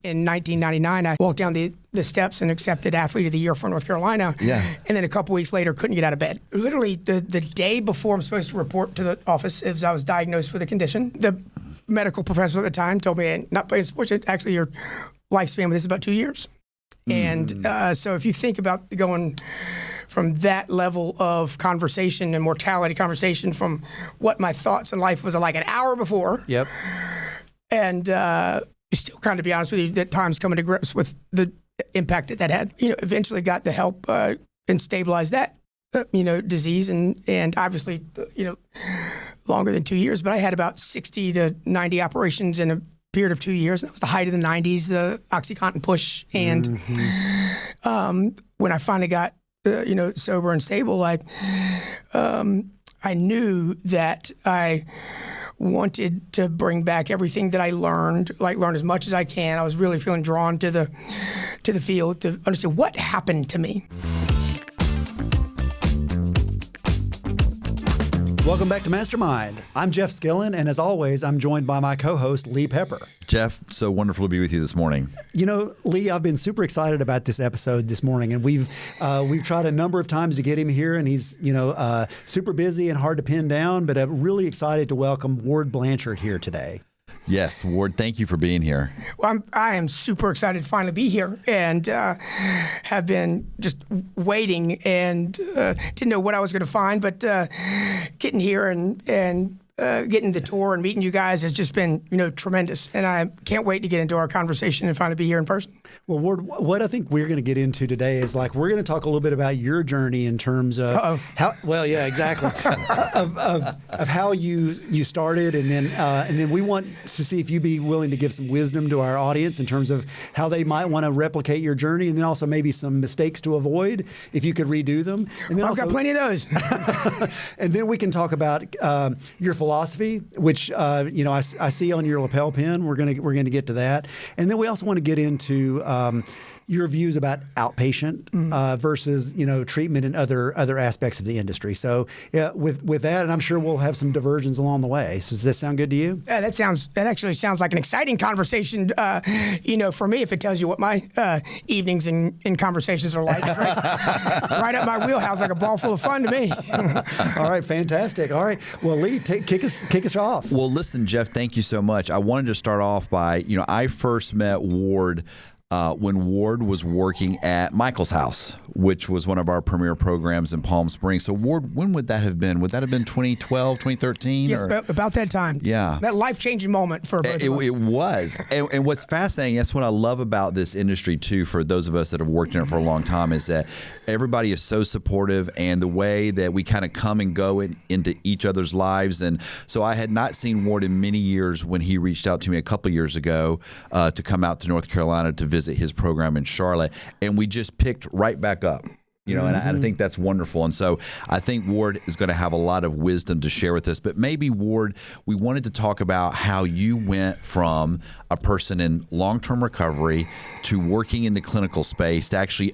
In 1999, I walked down the steps and accepted Athlete of the Year for North Carolina. Yeah. And then a couple weeks later, couldn't get out of bed. Literally, the day before I'm supposed to report to the office, as I was diagnosed with a condition, the medical professor at the time told me, "Hey, not playing sports, actually your lifespan with this is about 2 years." And so if you think about going from that level of conversation and mortality conversation from what my thoughts in life was like an hour before. Yep. And still kind of, to be honest with you, that time's coming to grips with the impact that had. Eventually got the help and stabilized that, disease. And obviously, longer than 2 years, but I had about 60 to 90 operations in a period of 2 years. That was the height of the 90s, the OxyContin push. And when I finally got, sober and stable, I knew that I wanted to bring back everything that I learned, learn as much as I can. I was really feeling drawn to the field to understand what happened to me. Welcome back to MasterMined. I'm Jeff Skillen, and as always, I'm joined by my co-host, Lee Pepper. Jeff, so wonderful to be with you this morning. Lee, I've been super excited about this episode this morning, and we've tried a number of times to get him here, and he's super busy and hard to pin down, but I'm really excited to welcome Ward Blanchard here today. Yes, Ward, thank you for being here. Well, I am super excited to finally be here and have been just waiting and didn't know what I was going to find, but getting here and getting the tour and meeting you guys has just been, tremendous. And I can't wait to get into our conversation and finally be here in person. Well, Ward, what I think we're going to get into today is we're going to talk a little bit about your journey in terms of how. Well, yeah, exactly. of how you started, and then we want to see if you'd be willing to give some wisdom to our audience in terms of how they might want to replicate your journey, and then also maybe some mistakes to avoid if you could redo them. And then I've got plenty of those. And then we can talk about your philosophy, which I see on your lapel pin. We're gonna get to that, and then we also want to get into your views about outpatient versus treatment and other aspects of the industry. So with that, and I'm sure we'll have some diversions along the way. So does that sound good to you? Yeah, that actually sounds like an exciting conversation. For me, if it tells you what my evenings and conversations are like, right up my wheelhouse, like a ball full of fun to me. All right, fantastic. All right, well, Lee, kick us off. Well, listen, Jeff, thank you so much. I wanted to start off by, I first met Ward when Ward was working at Michael's House, which was one of our premier programs in Palm Springs. So, Ward, when would that have been? Would that have been 2012, 2013? Yes, about that time. Yeah. That life-changing moment for both of us. It was. And what's fascinating, that's what I love about this industry, too, for those of us that have worked in it for a long time, is that everybody is so supportive, and the way that we kind of come and go into each other's lives. And so I had not seen Ward in many years when he reached out to me a couple of years ago to come out to North Carolina to visit his program in Charlotte. And we just picked right back up. And I think that's wonderful. And so I think Ward is going to have a lot of wisdom to share with us. But maybe, Ward, we wanted to talk about how you went from a person in long-term recovery to working in the clinical space to actually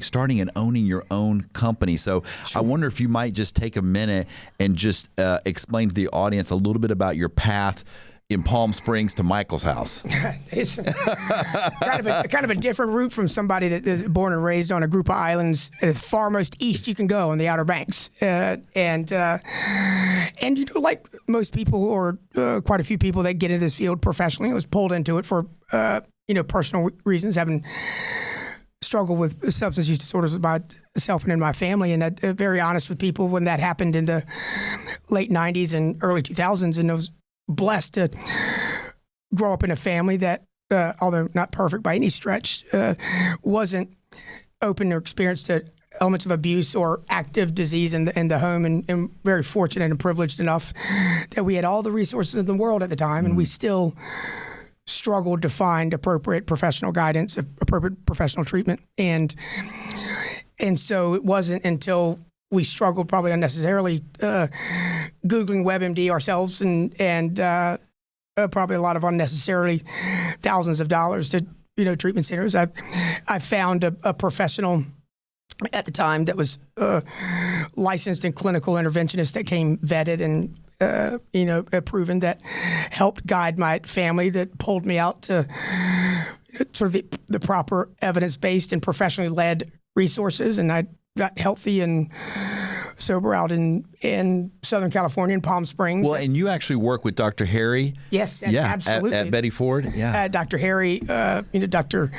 starting and owning your own company. So sure. I wonder if you might just take a minute and just explain to the audience a little bit about your path in Palm Springs to Michael's House. It's kind of a different route from somebody that is born and raised on a group of islands, farmost east you can go on the Outer Banks. And like most people, or quite a few people that get into this field professionally, I was pulled into it for personal reasons, having struggled with substance use disorders myself and in my family, and that very honest with people when that happened in the late 90s and early 2000s, and I was blessed to grow up in a family that, although not perfect by any stretch, wasn't open or experienced to elements of abuse or active disease in the home, and very fortunate and privileged enough that we had all the resources in the world at the time, and we still struggled to find appropriate professional guidance, appropriate professional treatment, and so it wasn't until we struggled probably unnecessarily Googling WebMD ourselves and probably a lot of unnecessarily thousands of dollars to treatment centers. I found a professional at the time that was licensed in clinical interventionist that came vetted and proven, that helped guide my family, that pulled me out to sort of the proper evidence-based and professionally led resources, and I got healthy and sober out in Southern California in Palm Springs. Well, and you actually work with Dr. Harry. Yes, absolutely. At Betty Ford. Yeah. Dr. Harry, Dr.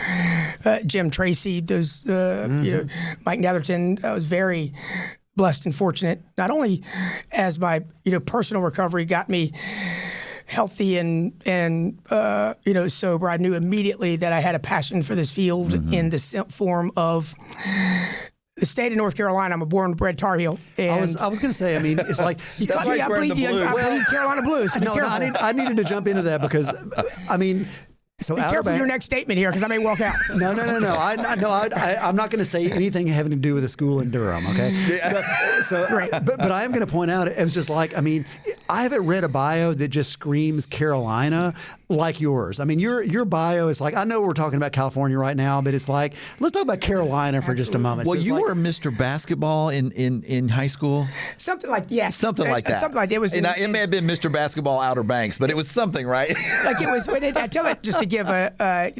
Jim Tracy, those, Mike Netherton. I was very blessed and fortunate, not only as my, personal recovery got me healthy and sober. I knew immediately that I had a passion for this field in the form of the state of North Carolina. I'm a born and bred Tar Heel. And I was going to say, I mean, it's like you caught me. I bleed Carolina Blues. So no, I needed to jump into that because, I mean. So be careful your next statement here, because I may walk out. No. I'm not going to say anything having to do with a school in Durham. Okay. So right. But I am going to point out, it was just like, I mean, I haven't read a bio that just screams Carolina like yours. I mean, your bio is like, I know we're talking about California right now, but it's like, let's talk about Carolina for just a moment. Well, so you were Mr. Basketball in high school. Something like yes. Something like that. Something like that. It may have been Mr. Basketball Outer Banks, but it was something, right? Like it was. I tell it just to give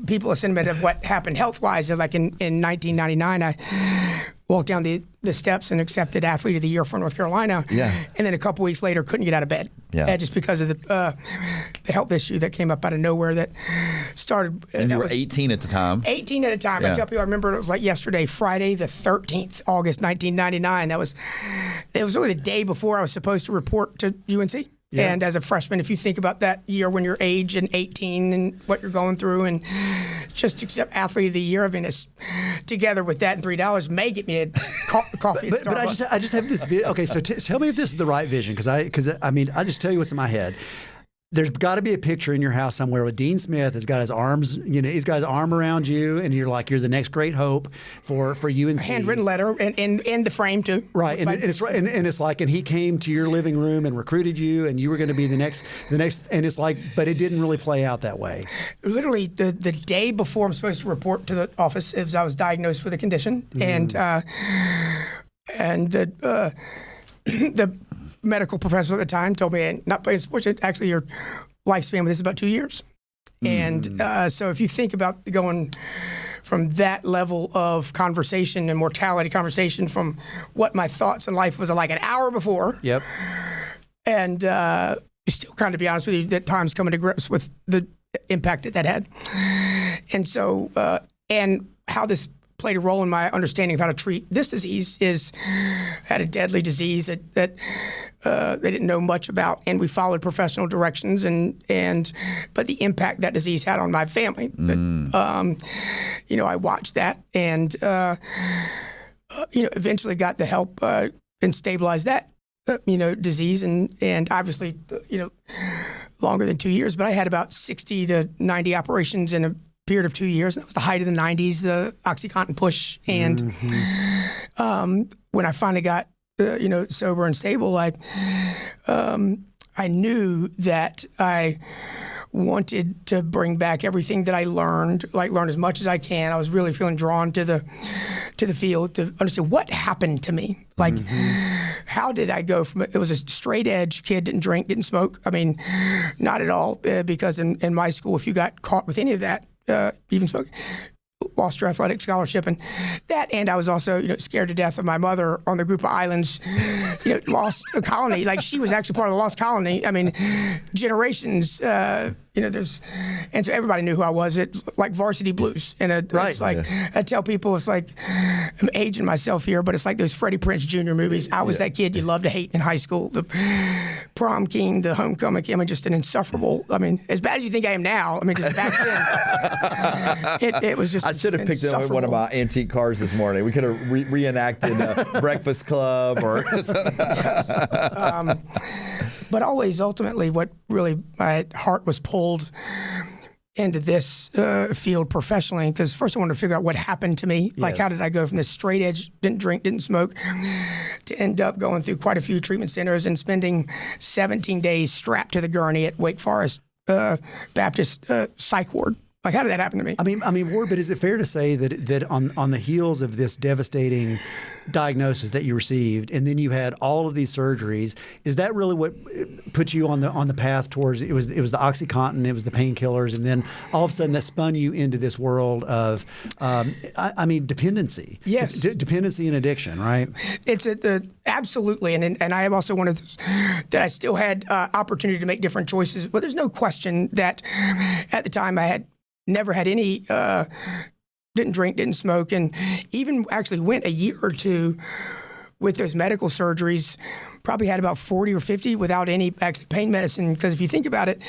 people a sentiment of what happened health-wise. Like in 1999, I walked down the steps and accepted Athlete of the Year for North Carolina. Yeah. And then a couple weeks later, couldn't get out of bed. Yeah. Just because of the health issue that came up out of nowhere that started. And you were 18 at the time. 18 at the time. Yeah. I tell people, I remember it was like yesterday, Friday the 13th, August 1999. It was really the day before I was supposed to report to UNC. Yeah. And as a freshman, if you think about that year when you're age and 18 and what you're going through, and just to accept Athlete of the Year, I mean, it's together with that and $3 may get me a coffee at Starbucks. But I just have this. Okay, so tell me if this is the right vision, because I mean, I just tell you what's in my head. There's got to be a picture in your house somewhere with Dean Smith has got his arms, he's got his arm around you, and you're the next great hope for UNC. A handwritten letter and the frame too. Right, and it's like, and he came to your living room and recruited you, and you were going to be the next, and it's like, but it didn't really play out that way. Literally, the day before I'm supposed to report to the office, as I was diagnosed with a condition, and the medical professor at the time told me, not playing sports, actually your lifespan with this is about 2 years. And so if you think about going from that level of conversation and mortality conversation from what my thoughts in life was like an hour before. Yep. And still kind of be honest with you, that time's coming to grips with the impact that had. And so, and how this played a role in my understanding of how to treat this disease had a deadly disease that they didn't know much about, and we followed professional directions, but the impact that disease had on my family. I watched that, and eventually got the help and stabilized that disease, and obviously longer than 2 years, but I had about 60 to 90 operations in a period of 2 years. That was the height of the 90s, the OxyContin push, and when I finally got sober and stable, I knew that I wanted to bring back everything that I learn as much as I can. I was really feeling drawn to the field to understand what happened to me. How did I go from it was a straight edge kid, didn't drink, didn't smoke. I mean, not at all, because in my school, if you got caught with any of that, even smoking, lost your athletic scholarship, and I was also scared to death of my mother on the group of islands, lost a colony. Like, she was actually part of the lost colony. I mean, generations. And so everybody knew who I was. It's like Varsity Blues, and it's like I tell people, it's like I'm aging myself here, but it's like those Freddie Prinze Jr. movies. I was that kid you loved to hate in high school, the prom king, the homecoming king. I mean, just an insufferable. I mean, as bad as you think I am now. I mean, just back then, it was just. I should have picked up one of my antique cars this morning. We could have reenacted Breakfast Club or. But always, ultimately, what really my heart was pulled into this field professionally, because first I wanted to figure out what happened to me. Like, how did I go from this straight edge, didn't drink, didn't smoke, to end up going through quite a few treatment centers and spending 17 days strapped to the gurney at Wake Forest Baptist Psych Ward. Like, how did that happen to me? I mean, Ward, but is it fair to say that on the heels of this devastating diagnosis that you received, and then you had all of these surgeries, is that really what put you on the path towards it was the OxyContin, it was the painkillers, and then all of a sudden that spun you into this world of, dependency. Yes, dependency and addiction, right? It's absolutely, and I am also one of those that I still had opportunity to make different choices. But there's no question that at the time I had never had any, didn't drink, didn't smoke, and even actually went a year or two with those medical surgeries, probably had about 40 or 50 without any actually pain medicine. Because if you think about it,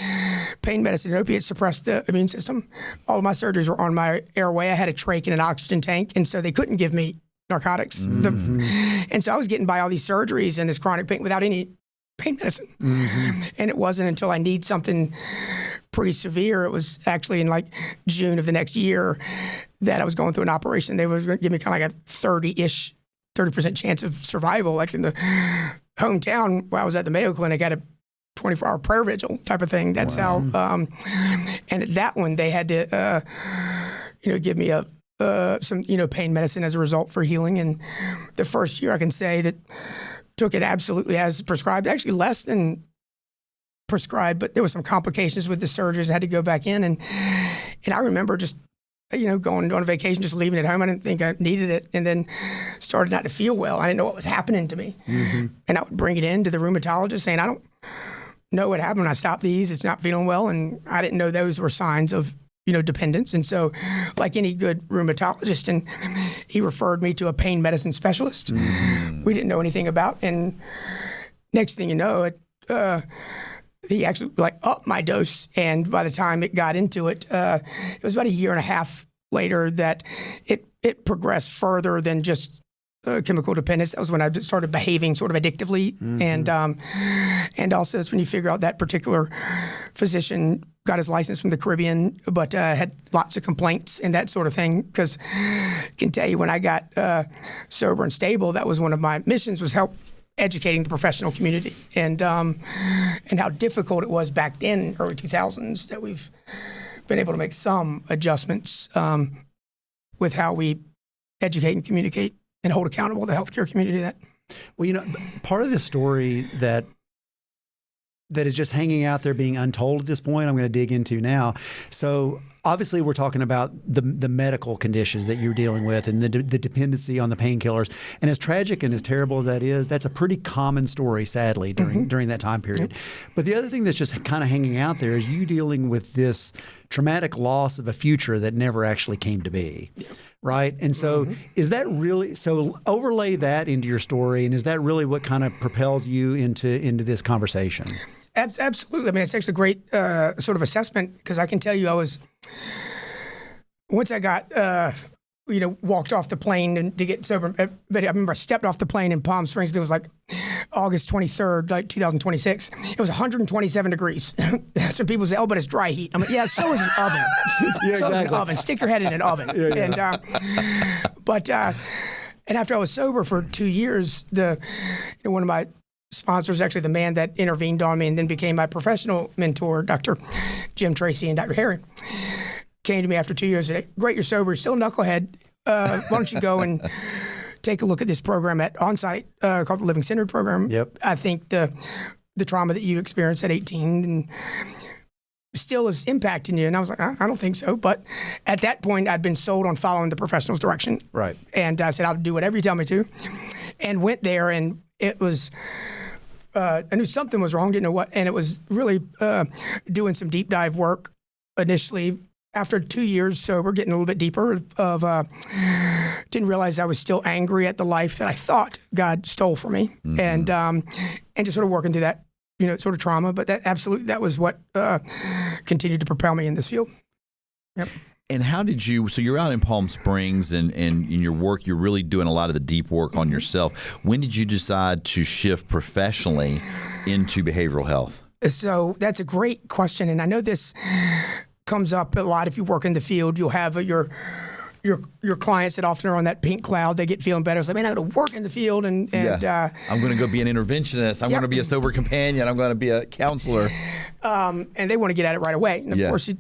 pain medicine and opiates suppress the immune system. All of my surgeries were on my airway. I had a trach and an oxygen tank, and so they couldn't give me narcotics. And so I was getting by all these surgeries and this chronic pain without any pain medicine. And it wasn't until I need something pretty severe, it was actually in like June of the next year that I was going through an operation. They was going to give me kind of like a 30% chance of survival. Like in the hometown where I was at the Mayo Clinic, I had a 24-hour prayer vigil type of thing. That's how, and at that one they had to, give me some pain medicine as a result for healing. And the first year I can say that took it absolutely as prescribed, actually less than prescribed, but there was some complications with the surgeries. I had to go back in, and I remember just going on a vacation, just leaving it home. I didn't think I needed it, and then started not to feel well. I didn't know what was happening to me, and I would bring it in to the rheumatologist saying, I don't know what happened when I stopped these. It's not feeling well, and I didn't know those were signs of dependence. And so, like any good rheumatologist, and he referred me to a pain medicine specialist we didn't know anything about, and next thing you know, he actually upped my dose, and by the time it got into it, it was about a year and a half later that it progressed further than just chemical dependence. That was when I started behaving sort of addictively, and also that's when you figure out that particular physician got his license from the Caribbean, but had lots of complaints and that sort of thing. Because I can tell you, when I got sober and stable, that was one of my missions, was help educating the professional community, and how difficult it was back then, early 2000s, that we've been able to make some adjustments with how we educate and communicate and hold accountable the healthcare community. That, well, part of the story that is just hanging out there being untold at this point, I'm going to dig into now. So obviously we're talking about the medical conditions that you're dealing with and the dependency on the painkillers. And as tragic and as terrible as that is, that's a pretty common story, sadly, during that time period. But the other thing that's just kind of hanging out there is you dealing with this traumatic loss of a future that never actually came to be. Right. And so is that really, so overlay that into your story, and is that really what kind of propels you into this conversation? Absolutely. I mean, it's actually a great sort of assessment, because I can tell you once I got, walked off the plane and to get sober, but I remember I stepped off the plane in Palm Springs. It was like August 23rd, 2026. It was 127 degrees. That's when people say, oh, but it's dry heat. I'm like, yeah, so is an oven. So is an oven. Stick your head in an oven. And after I was sober for 2 years, one of my sponsors, actually the man that intervened on me and then became my professional mentor, Dr. Jim Tracy and Dr. Harry, came to me after 2 years and said, great, you're sober, you're still a knucklehead. Why don't you go and take a look at this program at Onsite called the Living Centered Program. I think the trauma that you experienced at 18 and still is impacting you. And I was like, I don't think so. But at that point, I'd been sold on following the professional's direction. Right. And I said, I'll do whatever you tell me to. And went there, and it was... I knew something was wrong, didn't know what, and it was really doing some deep dive work initially. After 2 years sober, getting a little bit deeper, didn't realize I was still angry at the life that I thought God stole from me, and just sort of working through that, sort of trauma. But that was what continued to propel me in this field. Yep. And how did you, so you're out in Palm Springs and in your work, you're really doing a lot of the deep work on yourself. When did you decide to shift professionally into behavioral health? So that's a great question. And I know this comes up a lot if you work in the field. You'll have your clients that often are on that pink cloud. They get feeling better. It's like, man, I got to work in the field. And I'm going to go be an interventionist. I'm going to be a sober companion. I'm going to be a counselor. And they want to get at it right away. And of course,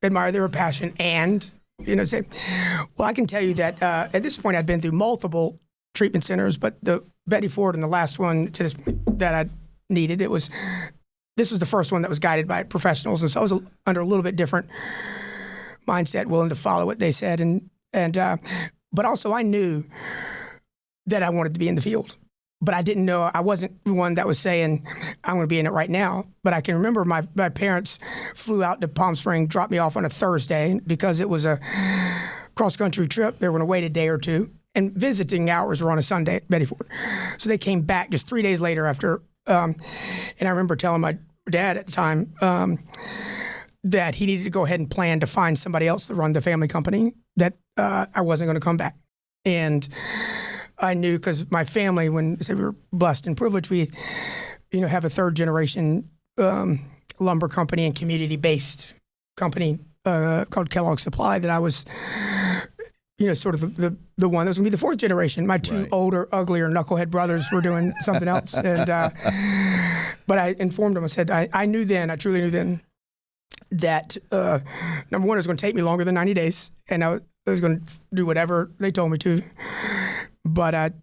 admire their passion and, say, well, I can tell you that at this point I'd been through multiple treatment centers, but the Betty Ford and the last one to this point that I needed, this was the first one that was guided by professionals. And so I was under a little bit different mindset, willing to follow what they said. But also I knew that I wanted to be in the field. But I didn't know, I wasn't the one that was saying, I'm going to be in it right now. But I can remember my parents flew out to Palm Springs, dropped me off on a Thursday because it was a cross-country trip. They were going to wait a day or two. And visiting hours were on a Sunday at Betty Ford. So they came back just 3 days later after. And I remember telling my dad at the time that he needed to go ahead and plan to find somebody else to run the family company, that I wasn't going to come back. And I knew, because my family, when we were blessed and privileged, we, have a third generation lumber company and community-based company called Kellogg Supply, that I was, sort of the one that was going to be the fourth generation. My two older, uglier knucklehead brothers were doing something else. And but I informed them. I said, I knew then, I truly knew then, that number one, it was going to take me longer than 90 days, and I was going to do whatever they told me to. But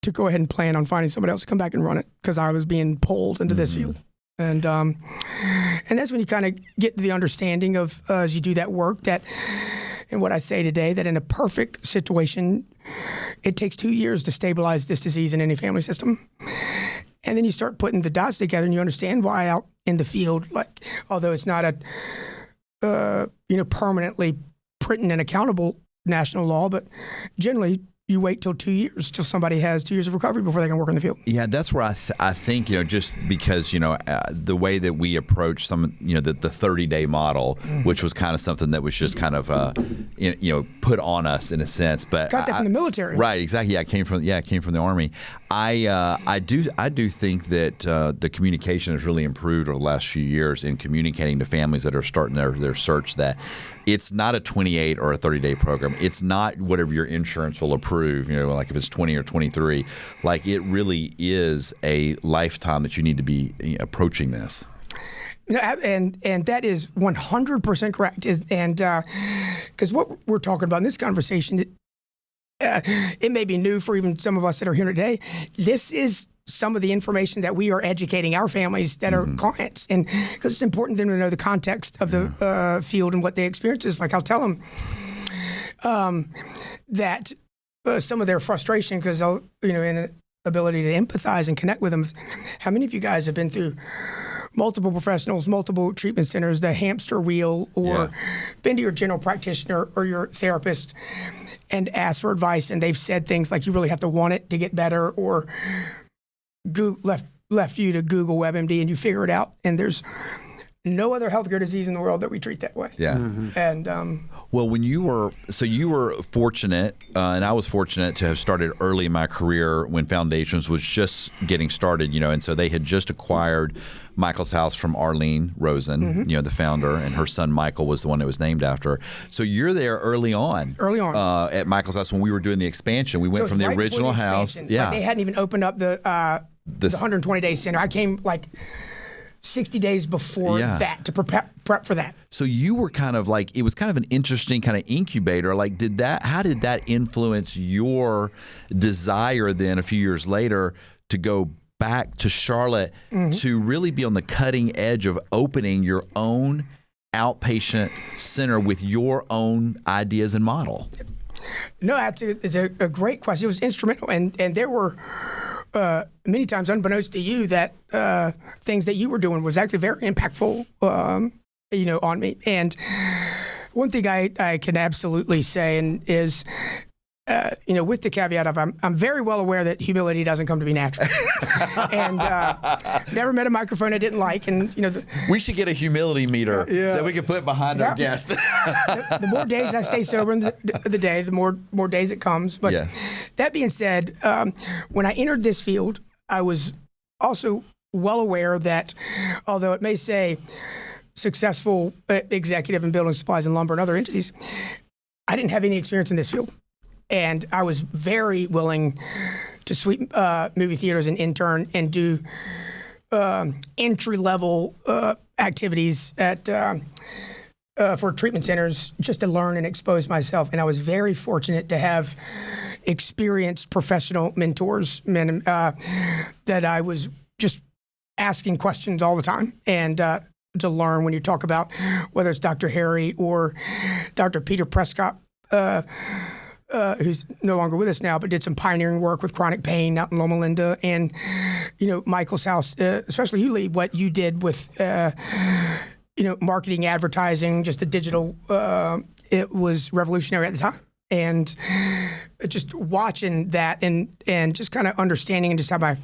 to go ahead and plan on finding somebody else to come back and run it, because I was being pulled into this field. And that's when you kind of get the understanding of, as you do that work, that, and what I say today, that in a perfect situation, it takes 2 years to stabilize this disease in any family system. And then you start putting the dots together, and you understand why out in the field, like, although it's not a, permanently written and accountable national law, but generally you wait till 2 years, till somebody has 2 years of recovery before they can work in the field. Yeah, that's where I think, just because, the way that we approach some, the 30-day model, which was kind of something that was just kind of, put on us in a sense. But got that from the military. Right, exactly. Yeah, it came from the Army. I do think that the communication has really improved over the last few years in communicating to families that are starting their search, that it's not a 28 or a 30-day program. It's not whatever your insurance will approve, like if it's 20 or 23. Like, it really is a lifetime that you need to be approaching this. And that is 100% correct. And because what we're talking about in this conversation, it may be new for even some of us that are here today. This is some of the information that we are educating our families that are clients, and because it's important for them to know the context of the field and what they experience is. Like, I'll tell them that some of their frustration, because I'll, in an ability to empathize and connect with them. How many of you guys have been through multiple professionals, multiple treatment centers, the hamster wheel, or been to your general practitioner or your therapist and asked for advice, and they've said things like, you really have to want it to get better, or left you to Google WebMD and you figure it out, and there's no other healthcare disease in the world that we treat that way. Yeah. And well, you were fortunate, and I was fortunate to have started early in my career when Foundations was just getting started, and so they had just acquired Michael's house from Arlene Rosen, the founder, and her son Michael was the one that was named after her. So you're there early on at Michael's house when we were doing the expansion. We went from the original house. Yeah, like, they hadn't even opened up the 120-day center. I came like 60 days before that to prep for that. So you were kind of like, it was kind of an interesting kind of incubator. Like, how did that influence your desire then a few years later to go back to Charlotte to really be on the cutting edge of opening your own outpatient center with your own ideas and model? No, it's a great question. It was instrumental, and there were many times, unbeknownst to you, that things that you were doing was actually very impactful, on me. And one thing I can absolutely say is, with the caveat of I'm very well aware that humility doesn't come to me naturally, and never met a microphone I didn't like, and we should get a humility meter that we can put behind our guest. The more days I stay sober in the day, the more days it comes. But that being said, when I entered this field, I was also well aware that although it may say successful executive in building supplies and lumber and other entities, I didn't have any experience in this field. And I was very willing to sweep movie theaters and intern and do entry-level activities at for treatment centers just to learn and expose myself. And I was very fortunate to have experienced professional mentors, men that I was just asking questions all the time. And to learn when you talk about whether it's Dr. Harry or Dr. Peter Prescott, who's no longer with us now, but did some pioneering work with chronic pain out in Loma Linda. And, Michael's house, especially you, Lee, what you did with, marketing, advertising, just the digital, it was revolutionary at the time. And just watching that and just kind of understanding and just how my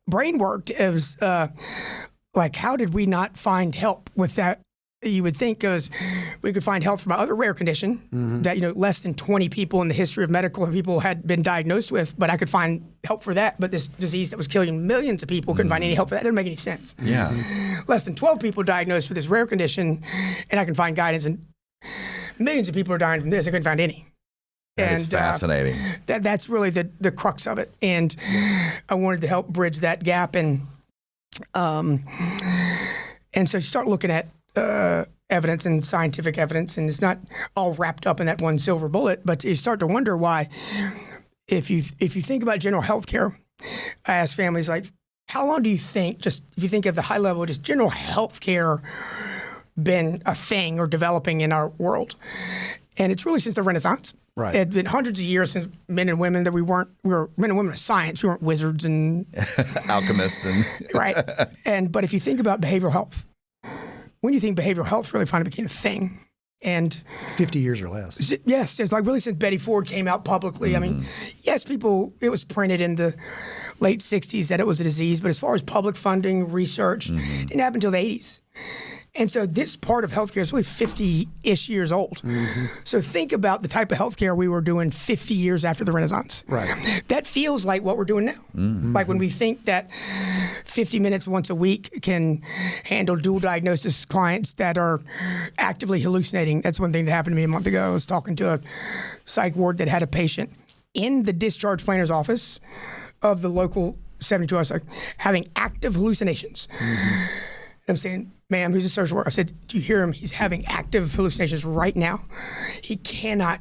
brain worked, it was like, how did we not find help with that? You would think because we could find help from another rare condition that, less than 20 people in the history of medical people had been diagnosed with, but I could find help for that. But this disease that was killing millions of people, couldn't find any help for that. It didn't make any sense. Yeah. Less than 12 people diagnosed with this rare condition, and I can find guidance, and millions of people are dying from this. I couldn't find any. That is fascinating. That's really the crux of it. And I wanted to help bridge that gap. And so you start looking at evidence and scientific evidence, and it's not all wrapped up in that one silver bullet, but you start to wonder why, if you think about general health care, I ask families, like, how long do you think, just if you think of the high level, just general health care been a thing or developing in our world? And it's really since the Renaissance. Right. It's been hundreds of years since men and women that we were men and women of science. We weren't wizards and alchemists and right. But if you think about behavioral health, when you think behavioral health really finally became a thing, and 50 years or less. Yes, it's like really since Betty Ford came out publicly. I mean, yes, it was printed in the late 60s that it was a disease, but as far as public funding, research, it didn't happen until the 80s. And so this part of healthcare is really 50-ish years old. So think about the type of healthcare we were doing 50 years after the Renaissance. Right. That feels like what we're doing now. Like when we think that 50 minutes once a week can handle dual diagnosis clients that are actively hallucinating. That's one thing that happened to me a month ago. I was talking to a psych ward that had a patient in the discharge planner's office of the local 72-hour psych having active hallucinations. I'm saying, ma'am, who's a social worker? I said, do you hear him? He's having active hallucinations right now. He cannot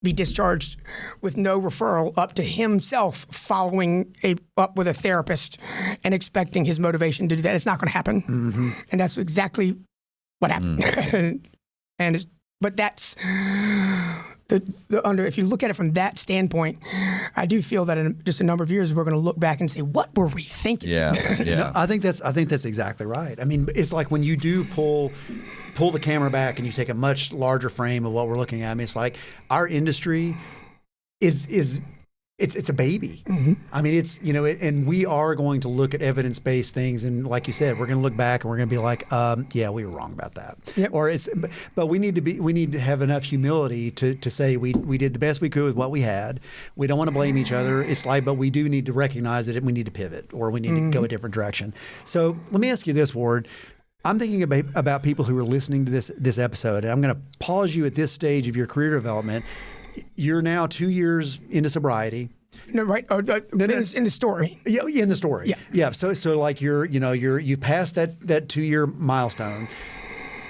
be discharged with no referral up to himself following up with a therapist and expecting his motivation to do that. It's not going to happen. And that's exactly what happened. But that's if you look at it from that standpoint, I do feel that in just a number of years, we're going to look back and say, what were we thinking? Yeah. No, I think that's exactly right. I mean, it's like when you do pull the camera back and you take a much larger frame of what we're looking at. I mean, it's like our industry is it's a baby. I mean, it's, and we are going to look at evidence-based things, and like you said, we're going to look back and we're going to be like, yeah, we were wrong about that. Yep. But we need to have enough humility to say we did the best we could with what we had. We don't want to blame each other. It's like, but we do need to recognize that we need to pivot, or we need to go a different direction. So let me ask you this, Ward. I'm thinking about people who are listening to this episode, and I'm going to pause you at this stage of your career development. You're now 2 years into sobriety. No, right? In the story. Yeah, in the story. Yeah. So like you've passed that 2-year milestone.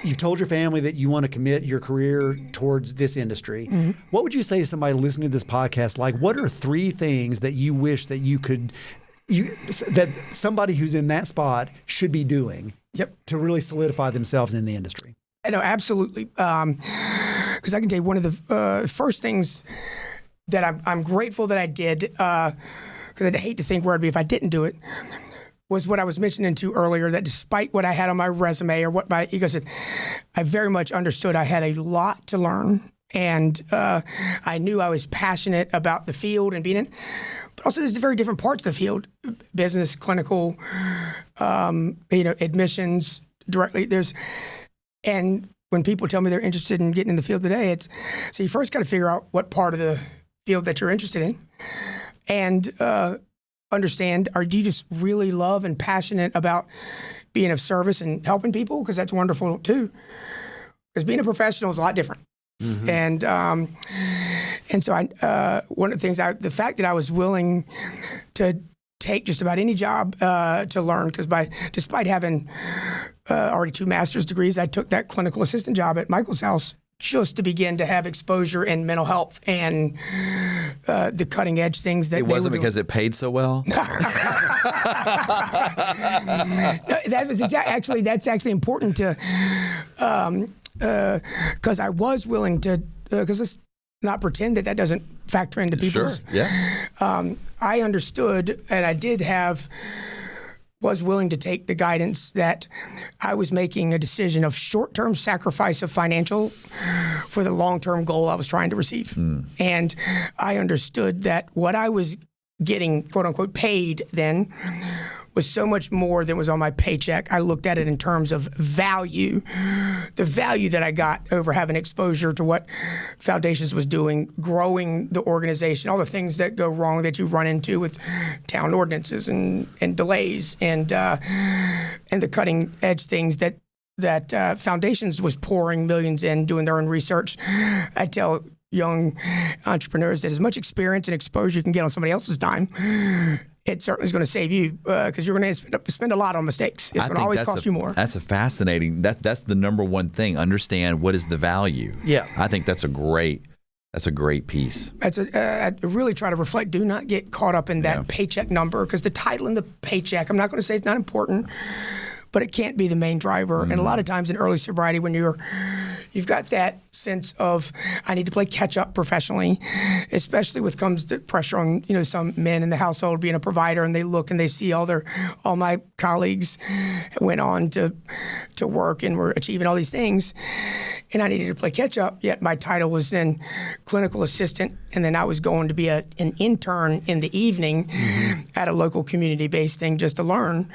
You've told your family that you want to commit your career towards this industry. What would you say to somebody listening to this podcast? Like, what are 3 things that you wish that that somebody who's in that spot should be doing? Yep. To really solidify themselves in the industry? No, absolutely. Because I can tell you one of the first things that I'm grateful that I did, because I'd hate to think where I'd be if I didn't do it, was what I was mentioning to earlier, that despite what I had on my resume or what my ego said, I very much understood I had a lot to learn. And I knew I was passionate about the field and being in. But also there's very different parts of the field, business, clinical, admissions, directly. And when people tell me they're interested in getting in the field today, so you first got to figure out what part of the field that you're interested in, and understand, do you just really love and passionate about being of service and helping people? Because that's wonderful too. Because being a professional is a lot different. And so one of the things, the fact that I was willing to take just about any job to learn, because despite having already 2 master's degrees, I took that clinical assistant job at Michael's house just to begin to have exposure in mental health and the cutting edge things that it wasn't because it paid so well. No, that's actually important to because I was willing to because let's not pretend that doesn't factor into people's. Sure. Yeah. I understood, and I was willing to take the guidance that I was making a decision of short-term sacrifice of financial for the long-term goal I was trying to receive. And I understood that what I was getting, quote unquote, paid then was so much more than was on my paycheck. I looked at it in terms of value, the value that I got over having exposure to what Foundations was doing, growing the organization, all the things that go wrong that you run into with town ordinances and delays and the cutting edge things that Foundations was pouring millions in, doing their own research. I tell young entrepreneurs that as much experience and exposure you can get on somebody else's dime, it certainly is going to save you because you're going to spend a lot on mistakes. It's going to always cost you more. That's a fascinating. That's the number one thing. Understand what is the value. Yeah, I think that's a great piece. I really try to reflect. Do not get caught up in that paycheck number, because the title and the paycheck, I'm not going to say it's not important, but it can't be the main driver. And a lot of times in early sobriety, when you've got that sense of I need to play catch up professionally, especially with comes the pressure on some men in the household being a provider, and they look and they see all my colleagues went on to work and were achieving all these things, and I needed to play catch up. Yet my title was then clinical assistant, and then I was going to be an intern in the evening at a local community based thing just to learn.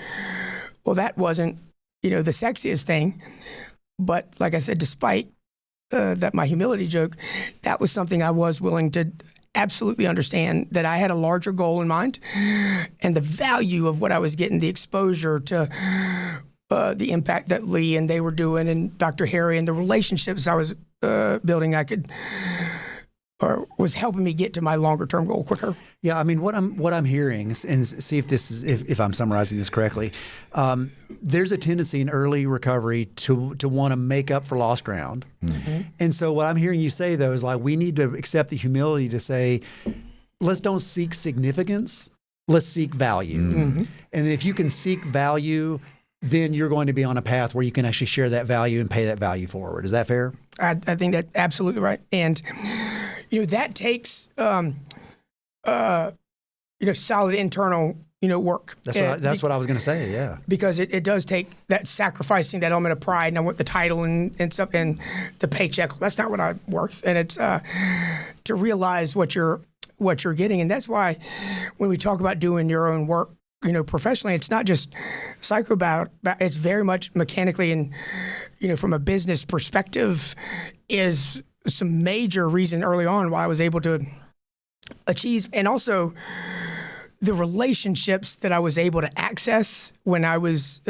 Well, that wasn't the sexiest thing. But like I said, despite that my humility joke, that was something I was willing to absolutely understand, that I had a larger goal in mind, and the value of what I was getting, the exposure to the impact that Lee and they were doing, and Dr. Harry, and the relationships I was building, was helping me get to my longer term goal quicker. Yeah, I mean, what I'm hearing, and see if this is if I'm summarizing this correctly. There's a tendency in early recovery to want to make up for lost ground, and so what I'm hearing you say though is like we need to accept the humility to say, let's don't seek significance, let's seek value, and if you can seek value, then you're going to be on a path where you can actually share that value and pay that value forward. Is that fair? I think that's absolutely right, and that takes solid internal work. That's what I was going to say. Yeah, because it does take that sacrificing that element of pride, and I want the title and stuff and the paycheck. That's not what I'm worth, and it's to realize what you're getting, and that's why when we talk about doing your own work, professionally, it's not just psychobat. It's very much mechanically and from a business perspective is some major reason early on why I was able to achieve, and also the relationships that I was able to access when I was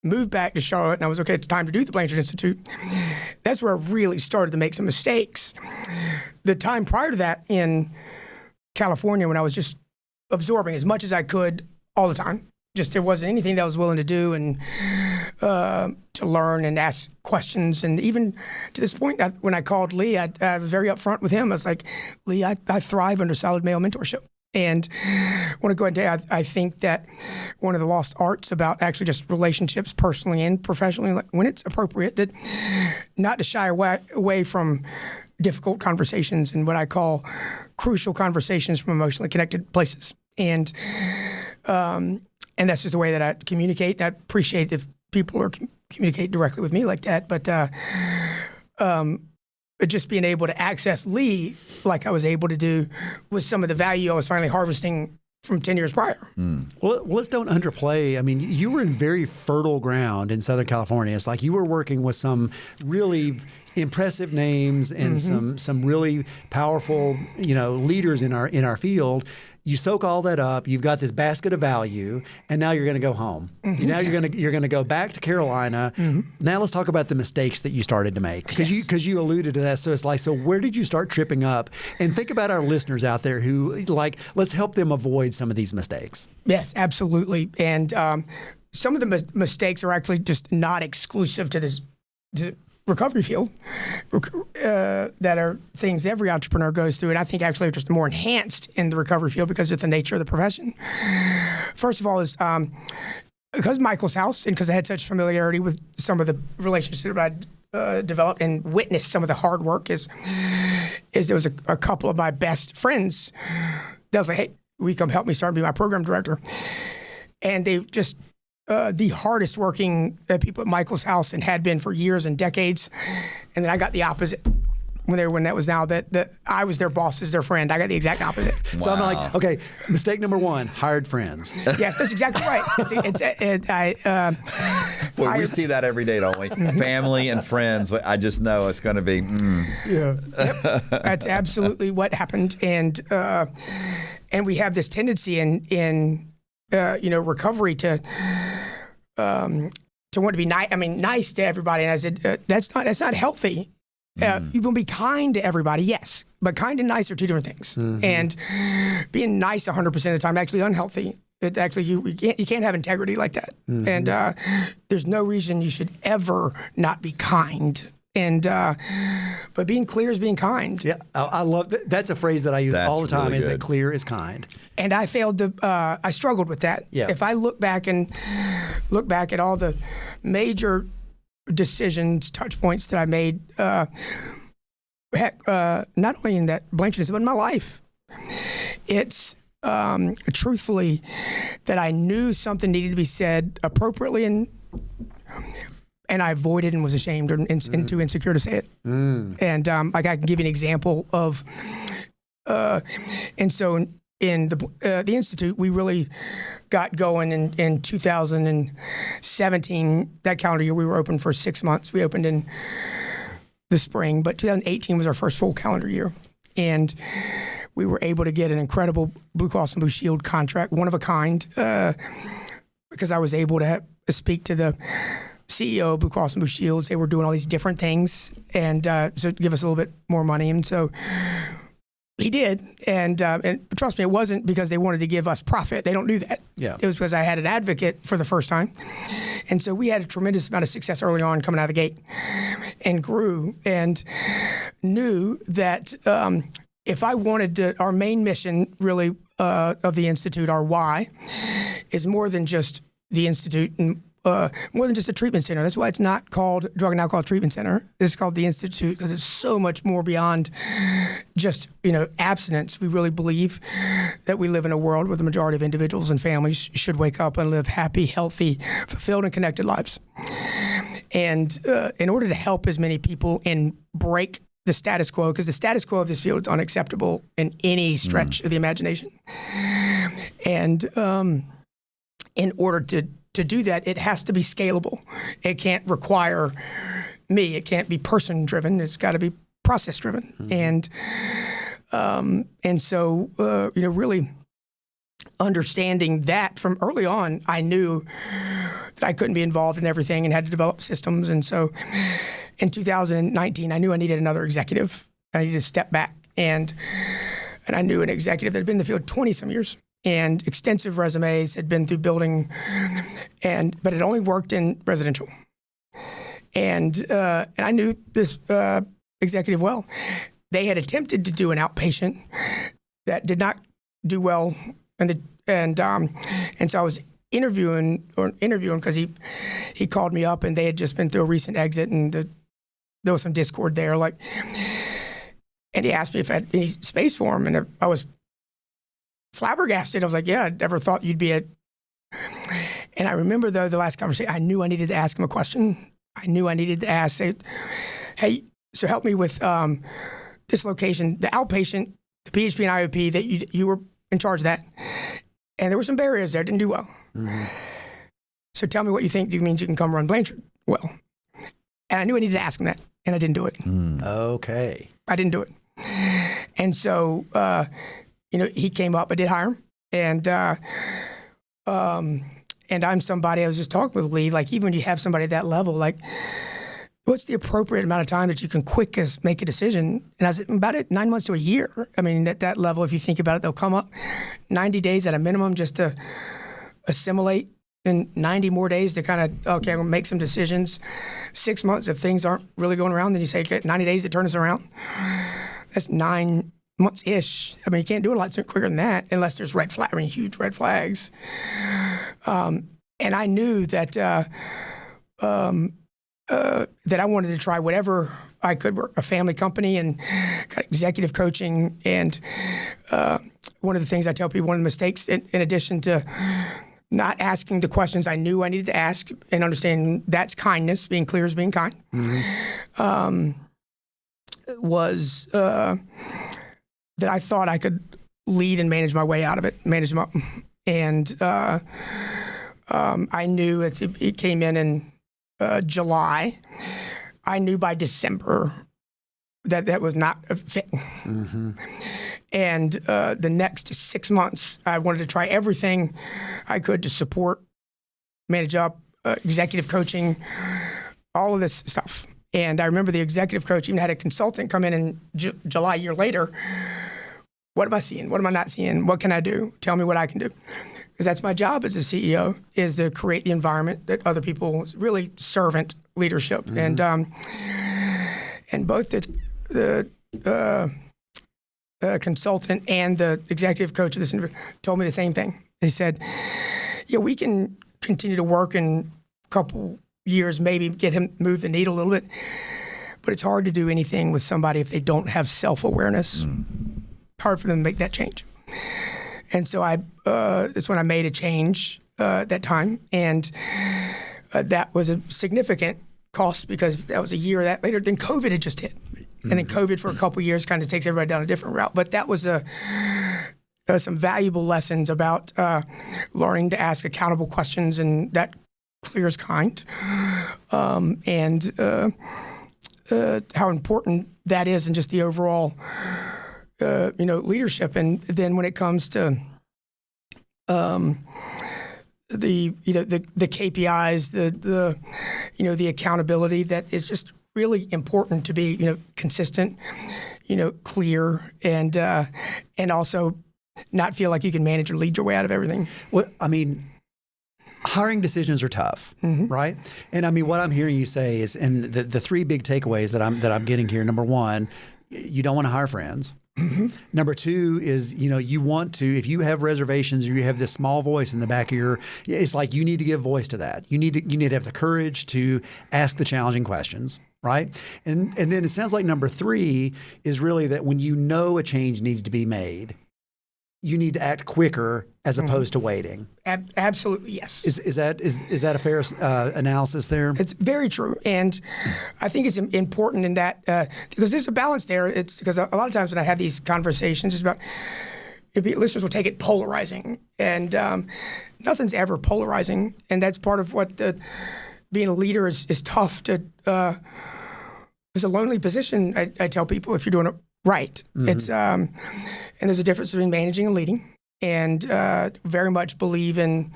moved back to Charlotte, and I was okay. It's time to do the Blanchard Institute. That's where I really started to make some mistakes. The time prior to that in California, when I was just absorbing as much as I could all the time, just there wasn't anything that I was willing to do and to learn and ask questions. And even to this point, when I called Lee, I was very upfront with him. I was like, Lee, I thrive under solid male mentorship. And I want to go ahead and tell you, I think that one of the lost arts about actually just relationships personally and professionally, when it's appropriate, that not to shy away from difficult conversations and what I call crucial conversations from emotionally connected places. And that's just the way that I communicate. I appreciate if people are communicate directly with me like that. But just being able to access Lee like I was able to do was some of the value I was finally harvesting from 10 years prior. Well, let's don't underplay. I mean, you were in very fertile ground in Southern California. It's like you were working with some really impressive names and some really powerful, leaders in our field. You soak all that up. You've got this basket of value, and now you're going to go home. Now you're going to go back to Carolina. Now let's talk about the mistakes that you started to make, because you alluded to that. So it's like, so where did you start tripping up? And think about our listeners out there who let's help them avoid some of these mistakes. Yes, absolutely. And some of the mistakes are actually just not exclusive to this recovery field, that are things every entrepreneur goes through, and I think actually are just more enhanced in the recovery field because of the nature of the profession. First of all is because Michael's house, and because I had such familiarity with some of the relationships that I developed and witnessed some of the hard work, is there was a couple of my best friends that was like, hey, will you come help me start and be my program director? And they just the hardest working people at Michael's house, and had been for years and decades. And then I got the opposite when that was now that I was their boss as their friend. I got the exact opposite. Wow. So I'm like, okay, mistake number one, hired friends. Yes, that's exactly right. Well, we see that every day, don't we? Family and friends. I just know it's going to be. Yeah. Yep, that's absolutely what happened. And we have this tendency in recovery to want to be nice to everybody. And I said, that's not healthy. You will be kind to everybody, yes, but kind and nice are two different things. And being nice 100% of the time actually unhealthy. It actually you can't have integrity like that. And there's no reason you should ever not be kind. And but being clear is being kind. Yeah, I love that. That's a phrase that I use all the time. Really is good. that clear is kind. And I failed to. I struggled with that. Yeah. If I look back at all the major decisions, touch points that I made, not only in that Blanchard, but in my life, it's truthfully that I knew something needed to be said appropriately, and I avoided and was ashamed or too insecure to say it. And I can give you an example of, and so in the Institute, we really got going in 2017. That calendar year, we were open for 6 months. We opened in the spring, but 2018 was our first full calendar year. And we were able to get an incredible Blue Cross and Blue Shield contract, one of a kind, because I was able to speak to the CEO of Blue Cross and Blue Shield. They were doing all these different things, and so give us a little bit more money. And so he did, and trust me, it wasn't because they wanted to give us profit. They don't do that. Yeah. It was because I had an advocate for the first time. And so we had a tremendous amount of success early on coming out of the gate, and grew, and knew that if I wanted to, our main mission really of the Institute, our why, is more than just the Institute and more than just a treatment center. That's why it's not called Drug and Alcohol Treatment Center. It's called the Institute because it's so much more beyond just abstinence. We really believe that we live in a world where the majority of individuals and families should wake up and live happy, healthy, fulfilled, and connected lives. And in order to help as many people and break the status quo, because the status quo of this field is unacceptable in any stretch of the imagination. And in order to do that, it has to be scalable. It can't require me. It can't be person-driven. It's got to be process-driven. And so, really understanding that from early on, I knew that I couldn't be involved in everything and had to develop systems. And so in 2019, I knew I needed another executive. I needed to step back. And I knew an executive that had been in the field 20-some years and extensive resumes, had been through building, but had only worked in residential. And I knew this executive well. They had attempted to do an outpatient that did not do well, and so I was interviewing because he called me up, and they had just been through a recent exit, and there was some discord there, and he asked me if I had any space for him, and I was flabbergasted. I was like, yeah, I never thought you'd be and I remember, though, the last conversation, I knew I needed to ask him a question. I knew I needed to ask, say, hey, so help me with this location, the outpatient, the PHP and IOP, that you were in charge of that. And there were some barriers there, didn't do well. Mm-hmm. So tell me what you think means you can come run Blanchard well. And I knew I needed to ask him that. and I didn't do it. Okay. I didn't do it. And so, he came up. I did hire him, and I'm somebody, I was just talking with Lee, like even when you have somebody at that level, like what's the appropriate amount of time that you can quickest make a decision? And I was about it 9 months to a year. I mean, at that level, if you think about it, they'll come up 90 days at a minimum just to assimilate, and 90 more days to kind of, okay, I'm going to make some decisions. 6 months, if things aren't really going around, then you say, okay, 90 days to turn us around. That's 9 months-ish. I mean, you can't do it a lot quicker than that unless there's huge red flags. And I knew that that I wanted to try whatever I could work, a family company and executive coaching. And one of the things I tell people, one of the mistakes, in addition to not asking the questions I knew I needed to ask and understanding that's kindness, being clear is being kind, was that I thought I could lead and manage my way out of it, manage them up. And I knew it came in July. I knew by December that was not a fit. And the next 6 months, I wanted to try everything I could to support, manage up, executive coaching, all of this stuff. And I remember the executive coach even had a consultant come in July, a year later. What am I seeing? What am I not seeing? What can I do? Tell me what I can do. Because that's my job as a CEO, is to create the environment that other people, really servant leadership. And both the consultant and the executive coach of this individual told me the same thing. They said, yeah, we can continue to work in a couple years, maybe get him move the needle a little bit, but it's hard to do anything with somebody if they don't have self-awareness. Hard for them to make that change. And so that's when I made a change at that time. And that was a significant cost because that was a year that later, then COVID had just hit. And then COVID for a couple of years kind of takes everybody down a different route. But that was some valuable lessons about learning to ask accountable questions, and that clear is kind. And how important that is in just the overall leadership. And then when it comes to the KPIs, the accountability, that is just really important to be consistent, clear, and also not feel like you can manage or lead your way out of everything. Well, I mean, hiring decisions are tough, right? And I mean, what I'm hearing you say is, and the three big takeaways that I'm getting here. Number one, you don't want to hire friends. Number two is, you want to, if you have reservations or you have this small voice in the back of it's like you need to give voice to that. You need to have the courage to ask the challenging questions, right? And then it sounds like number three is really that when a change needs to be made, you need to act quicker as opposed to waiting. Absolutely, yes. Is that a fair analysis there? It's very true, and I think it's important in that because there's a balance there. It's because a lot of times when I have these conversations, it's about listeners will take it polarizing, and nothing's ever polarizing, and that's part of what being a leader is tough to. It's a lonely position. I tell people if you're doing it right, it's and there's a difference between managing and leading, and very much believe in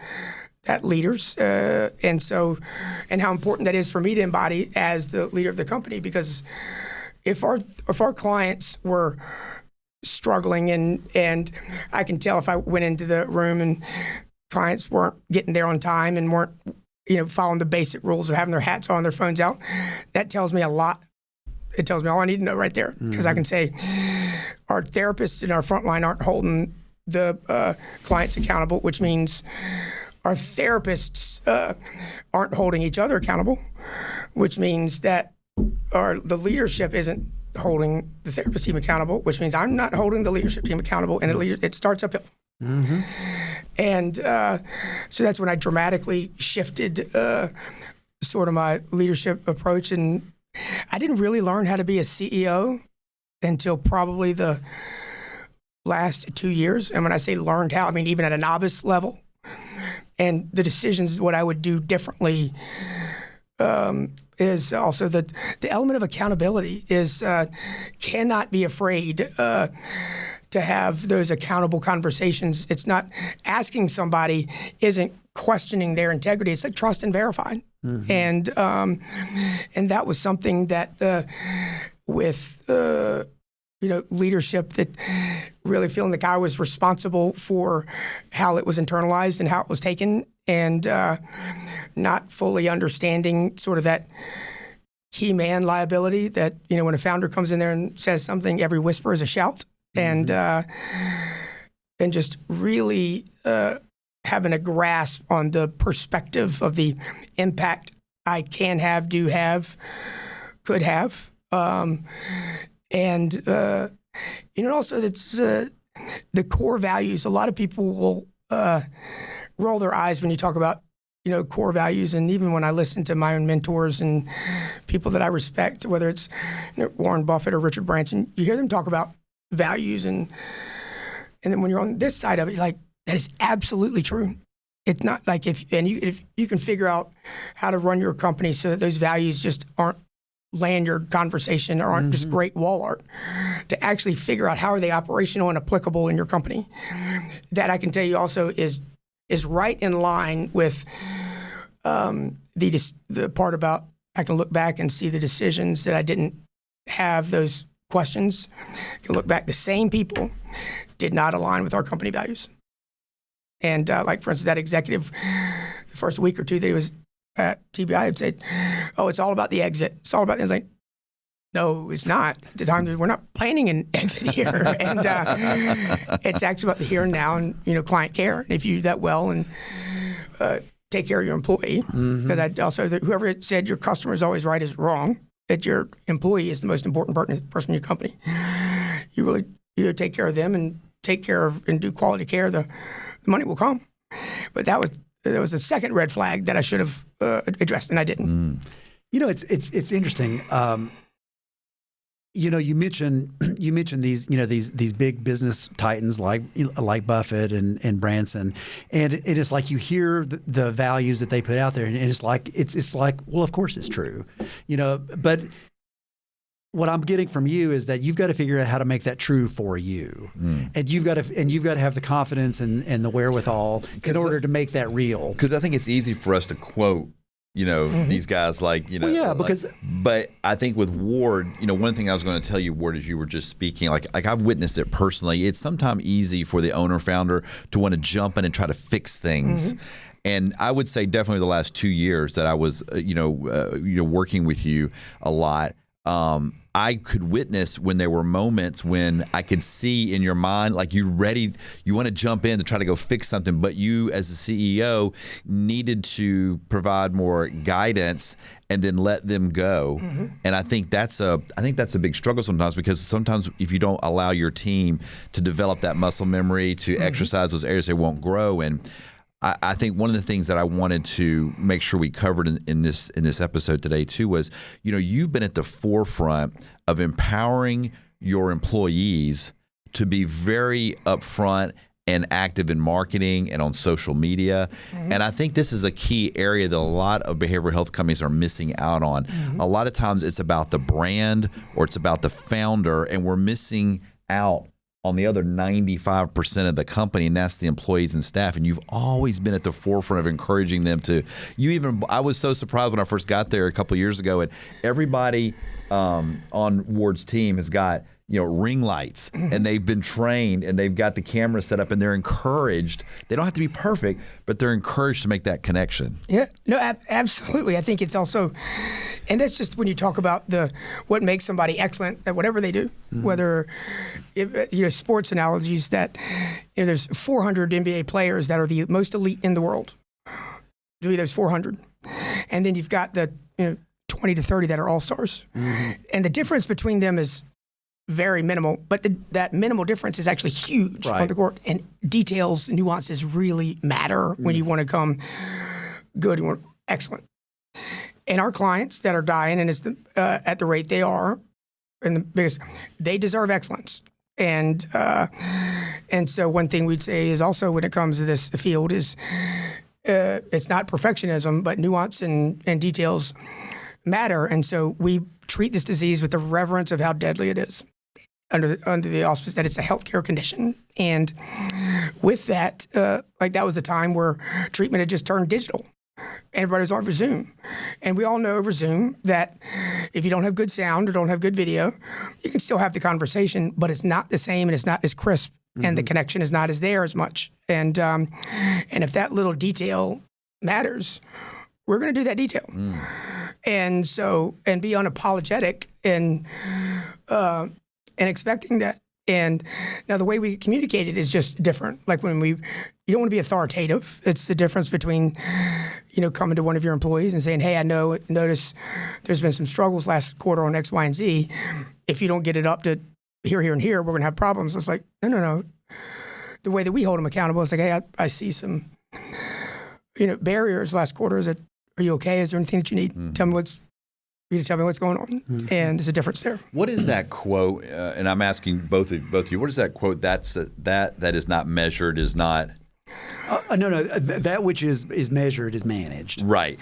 that leaders, and how important that is for me to embody as the leader of the company. Because if our clients were struggling, and I can tell if I went into the room and clients weren't getting there on time and weren't following the basic rules of having their hats on, their phones out, that tells me a lot. It tells me all I need to know right there, because I can say our therapists in our front line aren't holding the clients accountable, which means our therapists aren't holding each other accountable, which means that the leadership isn't holding the therapist team accountable, which means I'm not holding the leadership team accountable, and it starts uphill. And so that's when I dramatically shifted sort of my leadership approach, and I didn't really learn how to be a CEO until probably the last 2 years. And when I say learned how, I mean even at a novice level. And the decisions, what I would do differently is also the element of accountability is cannot be afraid to have those accountable conversations. It's not asking somebody isn't questioning their integrity. It's like trust and verify. And that was something that with leadership that really feeling like I was responsible for how it was internalized and how it was taken, and not fully understanding sort of that key man liability that, when a founder comes in there and says something, every whisper is a shout. And just really having a grasp on the perspective of the impact I can have, do have, could have. And also that's the core values. A lot of people will roll their eyes when you talk about, core values. And even when I listen to my own mentors and people that I respect, whether it's Warren Buffett or Richard Branson, you hear them talk about values. And then when you're on this side of it, you're like, that is absolutely true. It's not like if you can figure out how to run your company so that those values just aren't lanyard conversation or aren't just great wall art, to actually figure out how are they operational and applicable in your company. That I can tell you also is right in line with the part about I can look back and see the decisions that I didn't have those questions. I can look back, the same people did not align with our company values. And like, for instance, that executive, the first week or two that he was at TBI had said, oh, it's all about the exit. It's all about, it's like, no, it's not. At the time, we're not planning an exit here. And it's actually about the here and now and, client care. And if you do that well and take care of your employee, because I also, whoever said your customer is always right is wrong, that your employee is the most important person in your company. You really take care of them and take care of and do quality care, the money will come. But there was a second red flag that I should have addressed, and I didn't. It's interesting. You mentioned these big business titans like Buffett and Branson, and it is like you hear the values that they put out there, and it's like well, of course it's true, but what I'm getting from you is that you've got to figure out how to make that true for you, and you've got to have the confidence and the wherewithal in order to make that real. Because I think it's easy for us to quote, these guys like, Well, yeah, because but I think with Ward, one thing I was going to tell you, Ward, as you were just speaking, like I've witnessed it personally. It's sometimes easy for the owner founder to want to jump in and try to fix things. And I would say definitely the last 2 years that I was, working with you a lot. I could witness when there were moments when I could see in your mind, like you want to jump in to try to go fix something, but you as the CEO needed to provide more guidance and then let them go. And I think that's a big struggle sometimes, because sometimes if you don't allow your team to develop that muscle memory, to exercise those areas, they won't grow. And I think one of the things that I wanted to make sure we covered in this episode today too was, you've been at the forefront of empowering your employees to be very upfront and active in marketing and on social media. And I think this is a key area that a lot of behavioral health companies are missing out on. A lot of times it's about the brand or it's about the founder, and we're missing out on the other 95% of the company, and that's the employees and staff. And you've always been at the forefront of encouraging them to. I was so surprised when I first got there a couple of years ago, and everybody on Ward's team has got ring lights, and they've been trained, and they've got the camera set up, and they're encouraged. They don't have to be perfect, but they're encouraged to make that connection. Yeah, no, absolutely. I think it's also, and that's just when you talk about what makes somebody excellent at whatever they do, whether sports analogies that there's 400 NBA players that are the most elite in the world. Do those 400, and then you've got the 20 to 30 that are all-stars, and the difference between them is very minimal, but that minimal difference is actually huge on the court, and details, nuances really matter when you want to come good and excellent. And our clients that are dying, and at the rate they are, and the biggest, they deserve excellence. And so one thing we'd say is also when it comes to this field is it's not perfectionism, but nuance and details matter. And so we treat this disease with the reverence of how deadly it is under the auspice that it's a healthcare condition. And with that, like that was a time where treatment had just turned digital. Everybody was over Zoom. And we all know over Zoom that if you don't have good sound or don't have good video, you can still have the conversation, but it's not the same and it's not as crisp and the connection is not as there as much. And if that little detail matters, we're going to do that detail. And so, and be unapologetic and expecting that. And now the way we communicate it is just different. Like when you don't want to be authoritative. It's the difference between, coming to one of your employees and saying, hey, I notice there's been some struggles last quarter on X, Y, and Z. If you don't get it up to here, here, and here, we're going to have problems. It's like, no. The way that we hold them accountable is like, hey, I see some, barriers last quarter. Are you okay? Is there anything that you need? Tell me what's going on. And there's a difference there. What is that quote? And I'm asking both of you. What is that quote? That is not measured is not. No. That which is measured is managed. Right.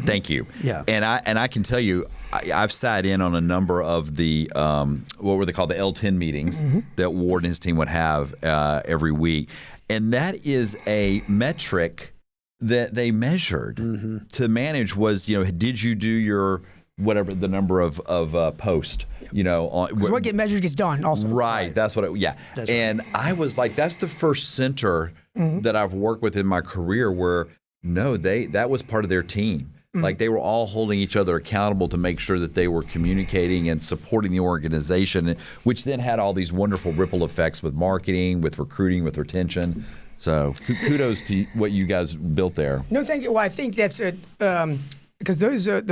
Thank you. Yeah. And I can tell you, I've sat in on a number of the what were they called, the L10 meetings that Ward and his team would have every week, and that is a metric that they measured to manage was, did you do your whatever the number of post, Because what gets measured gets done also. Right. That's what and I was like, that's the first center that I've worked with in my career where that was part of their team. Like they were all holding each other accountable to make sure that they were communicating and supporting the organization, which then had all these wonderful ripple effects with marketing, with recruiting, with retention. So kudos to what you guys built there. No, thank you. Well, I think that's because those are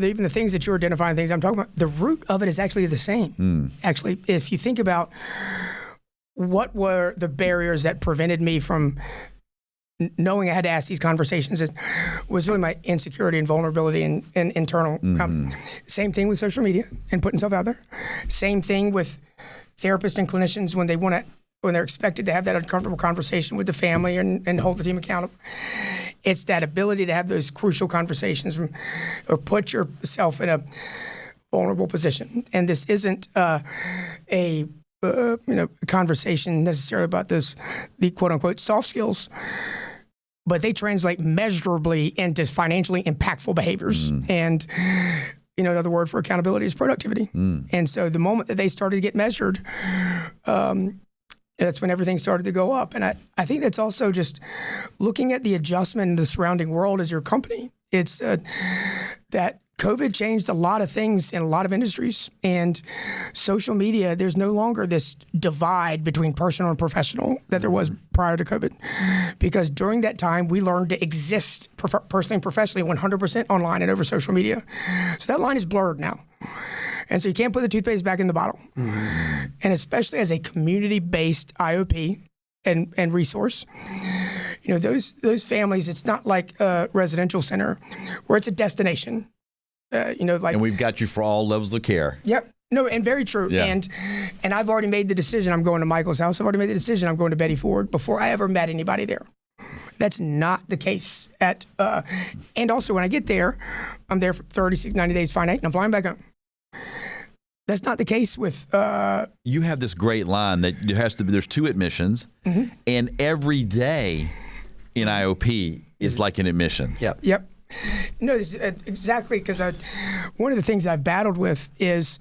even the things that you're identifying, things I'm talking about, the root of it is actually the same. Actually, if you think about what were the barriers that prevented me from knowing I had to ask these conversations, it was really my insecurity and vulnerability and internal. Same thing with social media and putting stuff out there. Same thing with therapists and clinicians when they're expected to have that uncomfortable conversation with the family and hold the team accountable. It's that ability to have those crucial conversations or put yourself in a vulnerable position. And this isn't a conversation necessarily about the quote unquote soft skills, but they translate measurably into financially impactful behaviors. And another word for accountability is productivity. And so the moment that they started to get measured, that's when everything started to go up. And I think that's also just looking at the adjustment in the surrounding world as your company. It's that COVID changed a lot of things in a lot of industries. And social media, there's no longer this divide between personal and professional that there was prior to COVID. Because during that time, we learned to exist personally and professionally 100% online and over social media. So that line is blurred now. And so you can't put the toothpaste back in the bottle. And especially as a community-based IOP and resource, those families, it's not like a residential center where it's a destination. And we've got you for all levels of care. Yep. No, and very true. Yeah. And I've already made the decision. I'm going to Michael's house. I've already made the decision. I'm going to Betty Ford before I ever met anybody there. That's not the case and also when I get there, I'm there for 30, 90 days finite and I'm flying back home. That's not the case with. You have this great line that there's 2 admissions, and every day in IOP is like an admission. Yep. No, this is exactly because one of the things I've battled with is,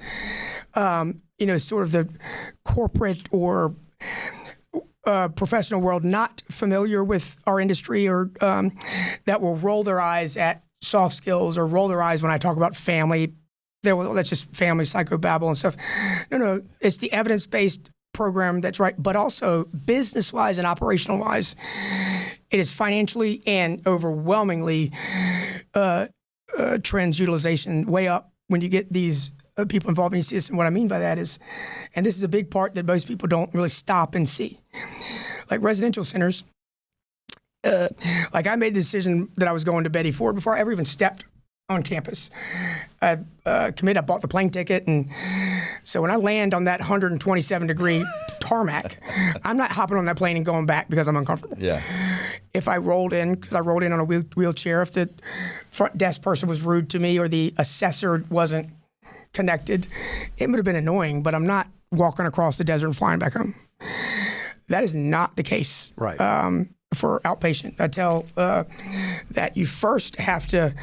sort of the corporate or professional world not familiar with our industry or that will roll their eyes at soft skills or roll their eyes when I talk about family. That's just family psychobabble and stuff. No, it's the evidence-based program that's right, but also business-wise and operational-wise, it is financially and overwhelmingly trends utilization way up when you get these people involved in this. And what I mean by that is, and this is a big part that most people don't really stop and see, like residential centers. Like I made the decision that I was going to Betty Ford before I ever even stepped on campus. I bought the plane ticket, and so when I land on that 127-degree tarmac, I'm not hopping on that plane and going back because I'm uncomfortable. Yeah. if I rolled in, because I rolled in on a wheelchair, if the front desk person was rude to me or the assessor wasn't connected, it would have been annoying, but I'm not walking across the desert and flying back home. That is not the case. Right. For outpatient. I tell that you first have to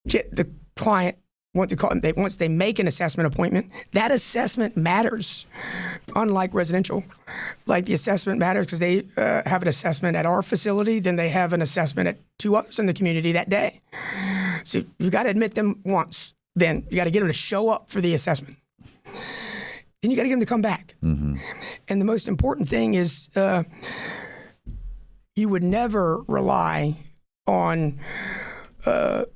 get the client, once they make an assessment appointment, that assessment matters, unlike residential. Like the assessment matters because they have an assessment at our facility, then they have an assessment at 2 others in the community that day. So you got to admit them once, then you got to get them to show up for the assessment. Then you got to get them to come back. Mm-hmm. And the most important thing is you would never rely on the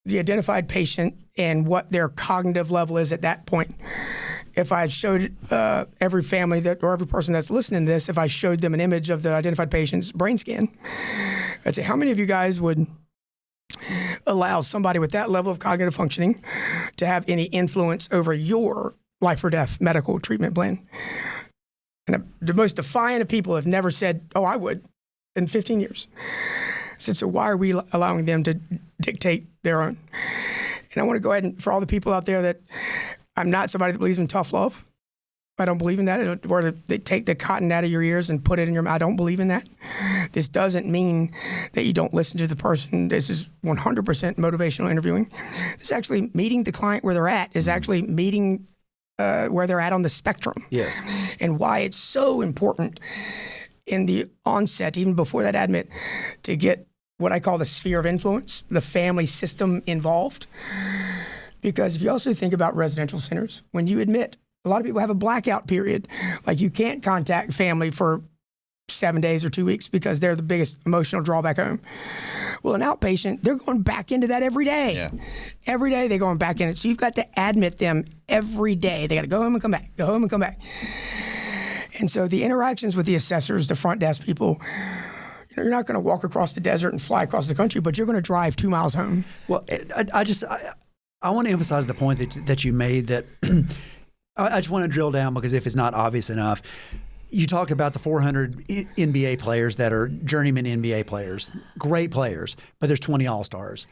identified patient and what their cognitive level is at that point. If I showed every family or every person that's listening to this, if I showed them an image of the identified patient's brain scan, I'd say, how many of you guys would allow somebody with that level of cognitive functioning to have any influence over your life or death medical treatment plan? And the most defiant of people have never said, oh, I would, in 15 years. I said, so why are we allowing them to dictate their own? And I want to go ahead and, for all the people out there that I'm not somebody that believes in tough love. I don't believe in that. Where they take the cotton out of your ears and put it in your mouth. I don't believe in that. This doesn't mean that you don't listen to the person. This is 100% motivational interviewing. This is actually meeting the client where they're at, is actually meeting where they're at on the spectrum. Yes. And why it's so important in the onset, even before that admit, to get what I call the sphere of influence, the family system involved. Because if you also think about residential centers, when you admit, a lot of people have a blackout period. Like you can't contact family for 7 days or 2 weeks because they're the biggest emotional drawback home. Well, an outpatient, they're going back into that every day. Yeah. Every day they're going back in it. So you've got to admit them every day. They got to go home and come back, go home and come back. And so the interactions with the assessors, the front desk people, you're not going to walk across the desert and fly across the country, but you're going to drive 2 miles home. Well, I want to emphasize the point that you made that I just want to drill down, because if it's not obvious enough, you talked about the 400 NBA players that are journeyman NBA players, great players, but there's 20 all-stars.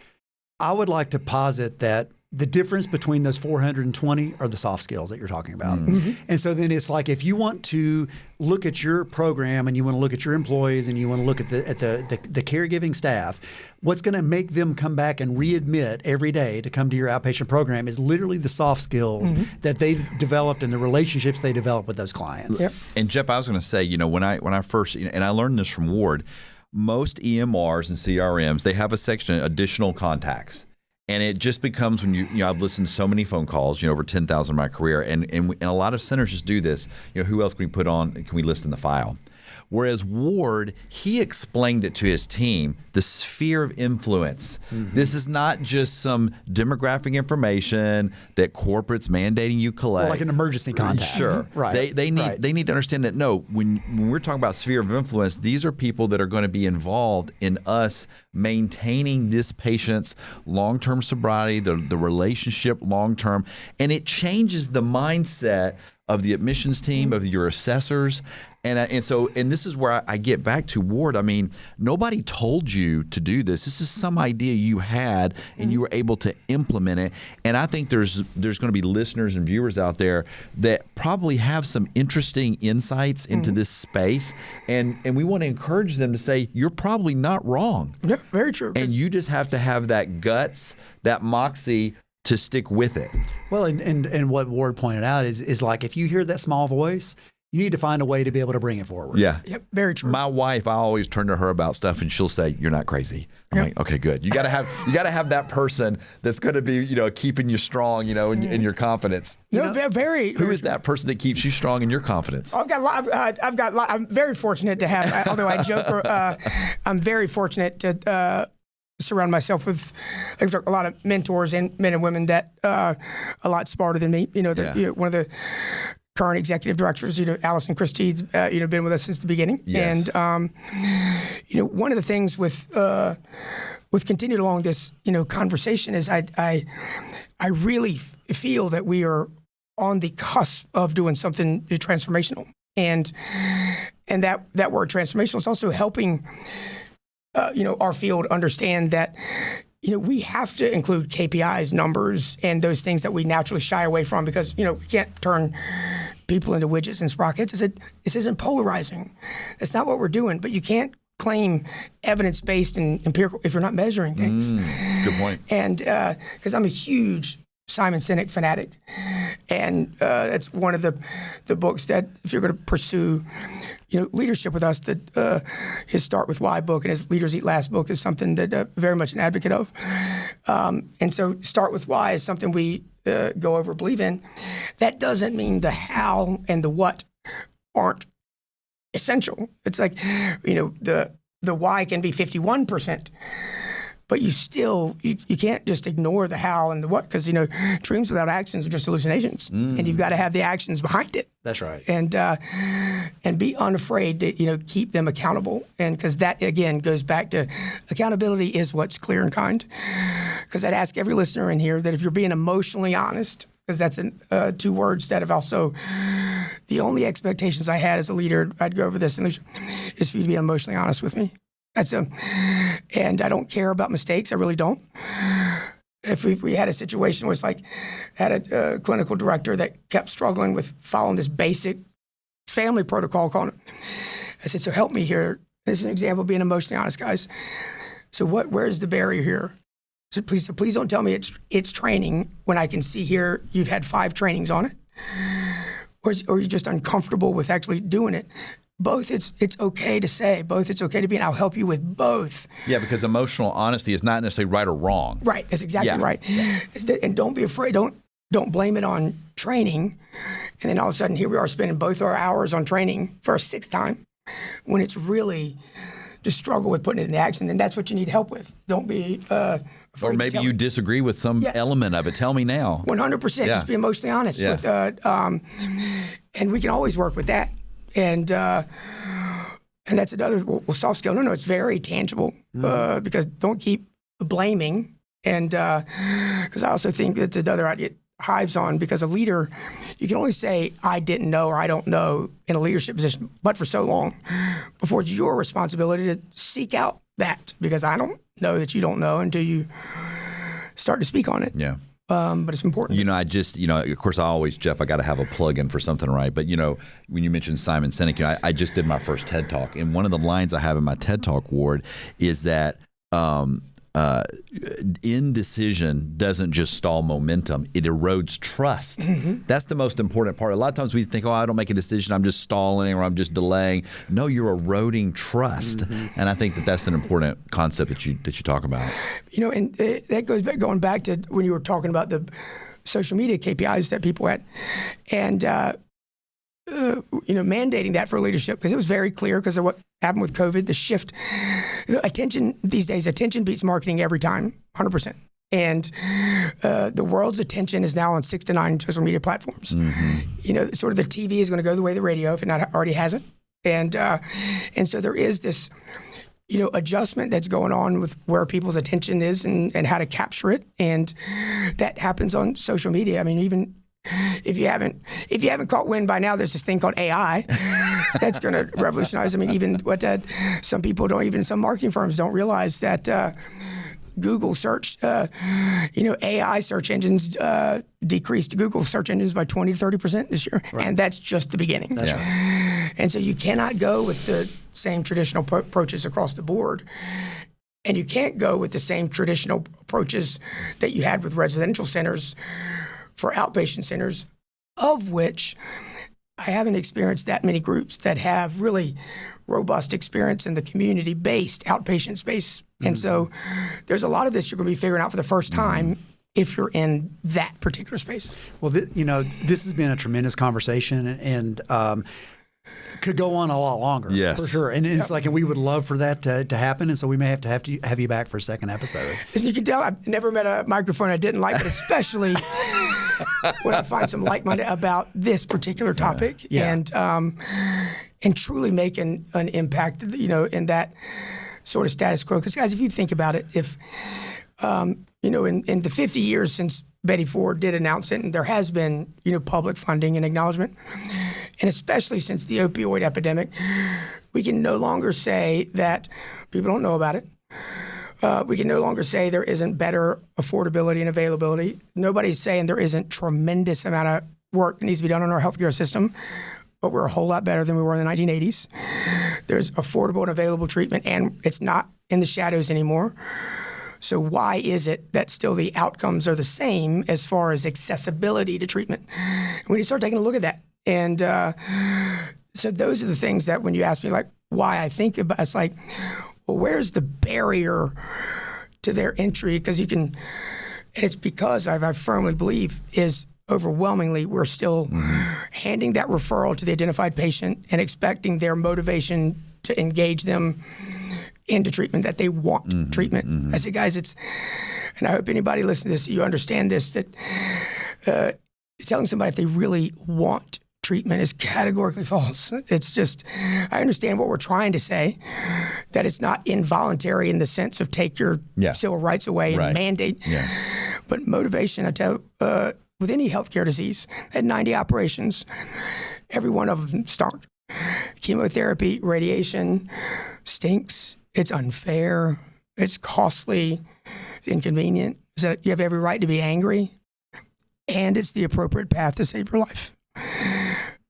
I would like to posit that the difference between those 420 are the soft skills that you're talking about. Mm-hmm. And so then it's like, if you want to look at your program and you want to look at your employees and you want to look at the caregiving staff, what's going to make them come back and readmit every day to come to your outpatient program is literally the soft skills that they've developed and the relationships they develop with those clients. Yep. And Jeff, I was going to say, when I first, and I learned this from Ward, most EMRs and CRMs, they have a section, additional contacts. And it just becomes when I've listened to so many phone calls, over 10,000 in my career, and a lot of centers just do this. Who else can we put on? Can we list in the file? Whereas Ward, he explained it to his team, the sphere of influence. Mm-hmm. This is not just some demographic information that corporate's mandating you collect. Well, like an emergency contact. Sure. Right. They need to understand that, no, when we're talking about sphere of influence, these are people that are going to be involved in us maintaining this patient's long-term sobriety, the relationship long-term, and it changes the mindset of the admissions team, of your assessors. And so this is where I get back to Ward. I mean, nobody told you to do this. This is some idea you had, and you were able to implement it. And I think there's going to be listeners and viewers out there that probably have some interesting insights into this space. And we want to encourage them to say, you're probably not wrong. Yeah, very true. And you just have to have that guts, that moxie to stick with it. Well, and what Ward pointed out is like, if you hear that small voice, you need to find a way to be able to bring it forward. Yeah. Yep, very true. My wife, I always turn to her about stuff, and she'll say, "You're not crazy." I'm like, "Okay, good." You got to have that person that's going to be, keeping you strong, in your confidence. Who is that person that keeps you strong in your confidence? I'm very fortunate to have. Although I joke, I'm very fortunate to surround myself with a lot of mentors and men and women that are a lot smarter than me. One of the current executive directors, Allison Christie's, been with us since the beginning. Yes. And, one of the things with continued along this, conversation is I really feel that we are on the cusp of doing something transformational. And and that word transformational is also helping, our field understand that, we have to include KPIs, numbers, and those things that we naturally shy away from because, we can't turn people into widgets and sprockets. This isn't polarizing. That's not what we're doing. But you can't claim evidence-based and empirical if you're not measuring things. Good point. And because I'm a huge Simon Sinek fanatic, and that's one of the books that if you're going to pursue, leadership with us, that his Start With Why book and his Leaders Eat Last book is something that very much an advocate of. And so Start With Why is something we go over, believe in. That doesn't mean the how and the what aren't essential. It's like, the why can be 51%. But you still, you can't just ignore the how and the what, because, dreams without actions are just hallucinations. And you've got to have the actions behind it. That's right. And be unafraid to, keep them accountable. And because that, again, goes back to accountability is what's clear and kind. Because I'd ask every listener in here that if you're being emotionally honest, because that's two words that have also, the only expectations I had as a leader, I'd go over this, is for you to be emotionally honest with me. And I don't care about mistakes. I really don't. If we had a situation where it's like, had a clinical director that kept struggling with following this basic family protocol, I said, so help me here. This is an example of being emotionally honest, guys. So where's the barrier here? So please don't tell me it's training when I can see here you've had 5 trainings on it, or you're just uncomfortable with actually doing it. Both, it's okay to say. Both, it's okay to be, and I'll help you with both. Yeah, because emotional honesty is not necessarily right or wrong. Right, that's exactly right. Yeah. And don't be afraid. Don't blame it on training, and then all of a sudden here we are spending both our hours on training for a 6th time, when it's really just struggle with putting it into action. And that's what you need help with. Don't be afraid. Or maybe you disagree with some element of it. Tell me now. 100%. Just be emotionally honest with. And we can always work with that. And that's another soft skill. No, it's very tangible because don't keep blaming. And because I also think that's another idea hives on, because a leader, you can only say, I didn't know or I don't know in a leadership position, but for so long before it's your responsibility to seek out that, because I don't know that you don't know until you start to speak on it. Yeah. But it's important. I just, of course, Jeff, I got to have a plug-in for something, right? But, when you mentioned Simon Sinek, I just did my first TED Talk. And one of the lines I have in my TED Talk, Ward, is that indecision doesn't just stall momentum, it erodes trust. That's the most important part. A lot of times we think, I don't make a decision, I'm just stalling or I'm just delaying. No, you're eroding trust. And I think that's an important concept that you talk about. And that goes going back to when you were talking about the social media KPIs that people had. And mandating that for leadership, because it was very clear because of what happened with COVID, the shift. Attention these days, attention beats marketing every time, 100%. And the world's attention is now on 6 to 9 social media platforms. Sort of the TV is going to go the way of the radio if it not already hasn't. And so there is this, adjustment that's going on with where people's attention is and how to capture it. And that happens on social media. I mean, even if you haven't caught wind by now, there's this thing called AI that's going to revolutionize. I mean, even some people some marketing firms don't realize that Google search, AI search engines decreased Google search engines by 20 to 30% this year. Right. And that's just the beginning. That's right. And so you cannot go with the same traditional approaches across the board. And you can't go with the same traditional approaches that you had with residential centers for outpatient centers, of which I haven't experienced that many groups that have really robust experience in the community-based outpatient space. And so there's a lot of this you're going to be figuring out for the first time if you're in that particular space. Well, this has been a tremendous conversation, and could go on a lot longer, for sure. And it's and we would love for that to happen. And so we may have to have you back for a second episode. As you can tell, I've never met a microphone I didn't like, but especially when I find some like-minded about this particular topic and truly make an impact, in that sort of status quo. Because guys, if you think about it, if in the 50 years since Betty Ford did announce it, and there has been public funding and acknowledgement. And especially since the opioid epidemic, we can no longer say that people don't know about it. We can no longer say there isn't better affordability and availability. Nobody's saying there isn't tremendous amount of work that needs to be done on our healthcare system, but we're a whole lot better than we were in the 1980s. There's affordable and available treatment, and it's not in the shadows anymore. So why is it that still the outcomes are the same as far as accessibility to treatment? And we need to start taking a look at that. And so those are the things that when you ask me, like, why I think about, it's like, well, where's the barrier to their entry? Because you can, and it's because I firmly believe is overwhelmingly we're still handing that referral to the identified patient and expecting their motivation to engage them into treatment, that they want treatment. I say, guys, it's, and I hope anybody listening to this, you understand this, that telling somebody if they really want treatment is categorically false. It's just, I understand what we're trying to say, that it's not involuntary in the sense of take your civil rights away and mandate. Yeah. But motivation, I tell, with any healthcare disease, I had 90 operations, every one of them stunk. Chemotherapy, radiation, stinks. It's unfair. It's costly. It's inconvenient. So you have every right to be angry, and it's the appropriate path to save your life.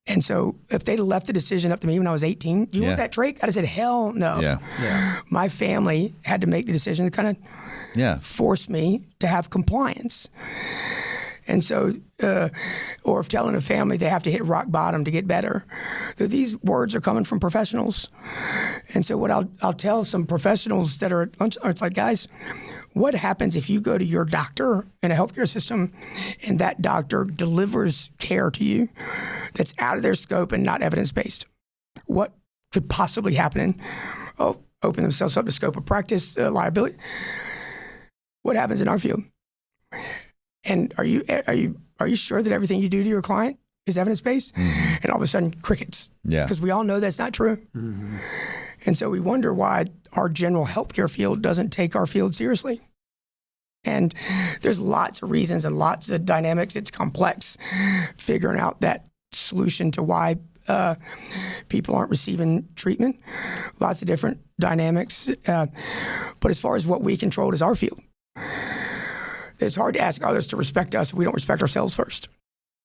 And so if they'd have left the decision up to me when I was 18, do you want that trach? I'd have said, hell no. Yeah. My family had to make the decision to kind of force me to have compliance. And so, or if telling a family they have to hit rock bottom to get better, these words are coming from professionals. And so what I'll tell some professionals that are at lunch, it's like, guys, what happens if you go to your doctor in a healthcare system and that doctor delivers care to you that's out of their scope and not evidence-based? What could possibly happen? Open themselves up to scope of practice, liability. What happens in our field? And are you sure that everything you do to your client is evidence-based? And all of a sudden, crickets. Because we all know that's not true. And so we wonder why our general healthcare field doesn't take our field seriously. And there's lots of reasons and lots of dynamics. It's complex figuring out that solution to why people aren't receiving treatment. Lots of different dynamics. But as far as what we control is our field. It's hard to ask others to respect us if we don't respect ourselves first.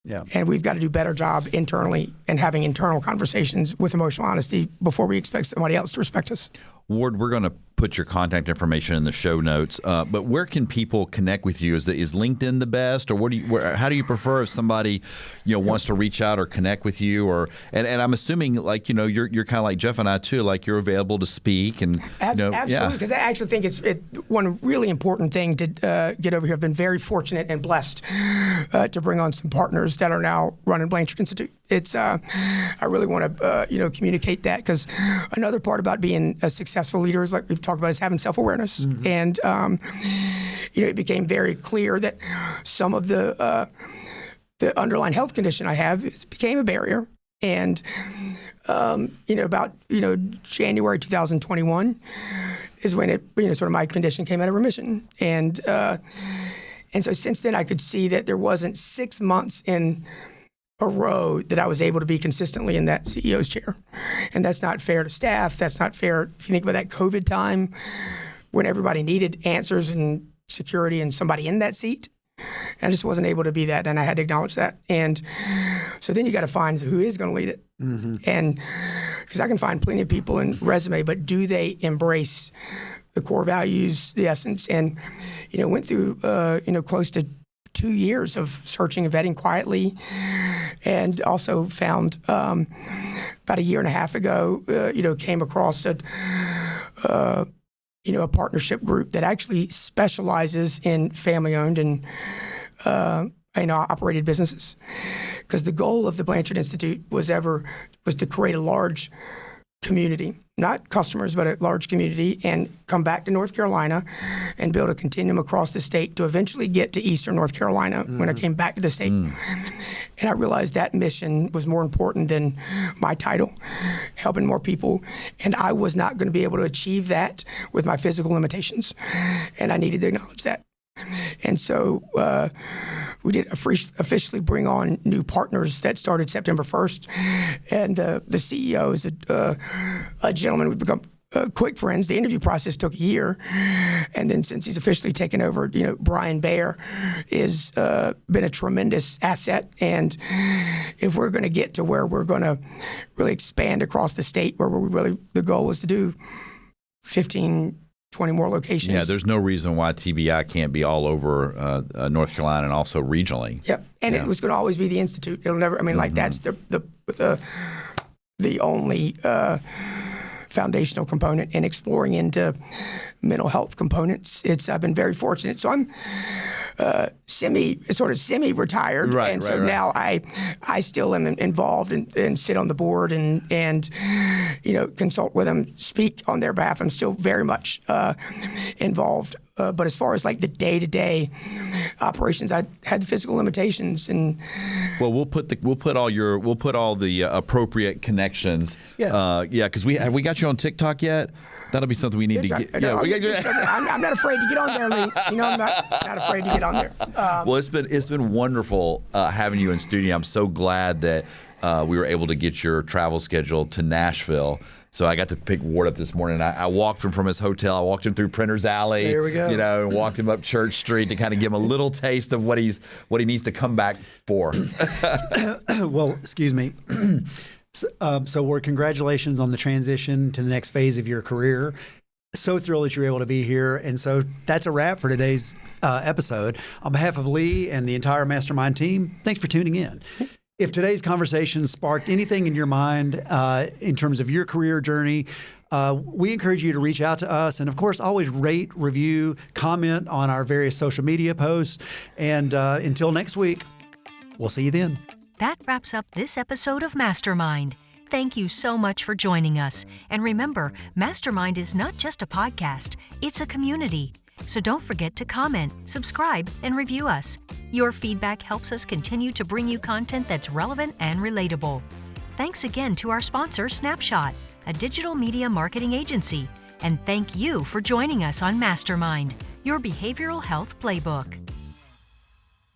Yeah. And we've got to do a better job internally and having internal conversations with emotional honesty before we expect somebody else to respect us. Ward, we're going to put your contact information in the show notes, but where can people connect with you? Is LinkedIn the best, or how do you prefer if somebody wants to reach out or connect with you? Or and I'm assuming you're kind of like Jeff and I too, like you're available to speak and absolutely, because I actually think it's one really important thing to get over here. I've been very fortunate and blessed to bring on some partners that are now running Blanchard Institute. It's I really want to communicate that, because another part about being a successful leader is, like we've talked about, is having self-awareness. And it became very clear that some of the underlying health condition I have became a barrier. And about January 2021 is when it sort of my condition came out of remission. And so since then I could see that there wasn't 6 months in a row that I was able to be consistently in that CEO's chair. And that's not fair to staff. That's not fair if you think about that COVID time when everybody needed answers and security and somebody in that seat. And I just wasn't able to be that, and I had to acknowledge that. And so then you got to find who is going to lead it. And because I can find plenty of people in resume, but do they embrace the core values, the essence? And, went through, close to 2 years of searching and vetting quietly, and also found about a year and a half ago, came across a partnership group that actually specializes in family-owned and operated businesses. Because the goal of the Blanchard Institute was to create a large community, not customers, but a large community, and come back to North Carolina and build a continuum across the state to eventually get to Eastern North Carolina when I came back to the state. And I realized that mission was more important than my title, helping more people. And I was not going to be able to achieve that with my physical limitations. And I needed to acknowledge that. And so we did officially bring on new partners that started September 1st. And the CEO is a gentleman we've become quick friends. The interview process took a year. And then since he's officially taken over, Brian Bayer has been a tremendous asset. And if we're going to get to where we're going to really expand across the state, where the goal was to do 15, 20 more locations. Yeah, there's no reason why TBI can't be all over North Carolina and also regionally. Yep, and it was going to always be the Institute. It'll never. I mean, like that's the only foundational component in exploring into mental health components. I've been very fortunate. So I'm semi-retired, and so now I still am involved and sit on the board and consult with them, speak on their behalf. I'm still very much involved. But as far as like the day-to-day operations, I had physical limitations, and we'll put all the appropriate connections. Because we got you on TikTok yet? That'll be something we need to get. I'm not afraid to get on there, Lee. I'm not afraid to get on there. Well, it's been wonderful having you in studio. I'm so glad that we were able to get your travel schedule to Nashville. So I got to pick Ward up this morning. I walked him from his hotel. I walked him through Printer's Alley. There we go. And walked him up Church Street to kind of give him a little taste of what he needs to come back for. Well, excuse me. So Ward, congratulations on the transition to the next phase of your career. So thrilled that you're able to be here. And so that's a wrap for today's episode. On behalf of Lee and the entire MasterMined team, thanks for tuning in. If today's conversation sparked anything in your mind in terms of your career journey, we encourage you to reach out to us. And of course, always rate, review, comment on our various social media posts. And until next week, we'll see you then. That wraps up this episode of MasterMined. Thank you so much for joining us. And remember, MasterMined is not just a podcast, it's a community. So don't forget to comment, subscribe, and review us. Your feedback helps us continue to bring you content that's relevant and relatable. Thanks again to our sponsor, Snapshot, a digital media marketing agency. And thank you for joining us on MasterMined, your behavioral health playbook.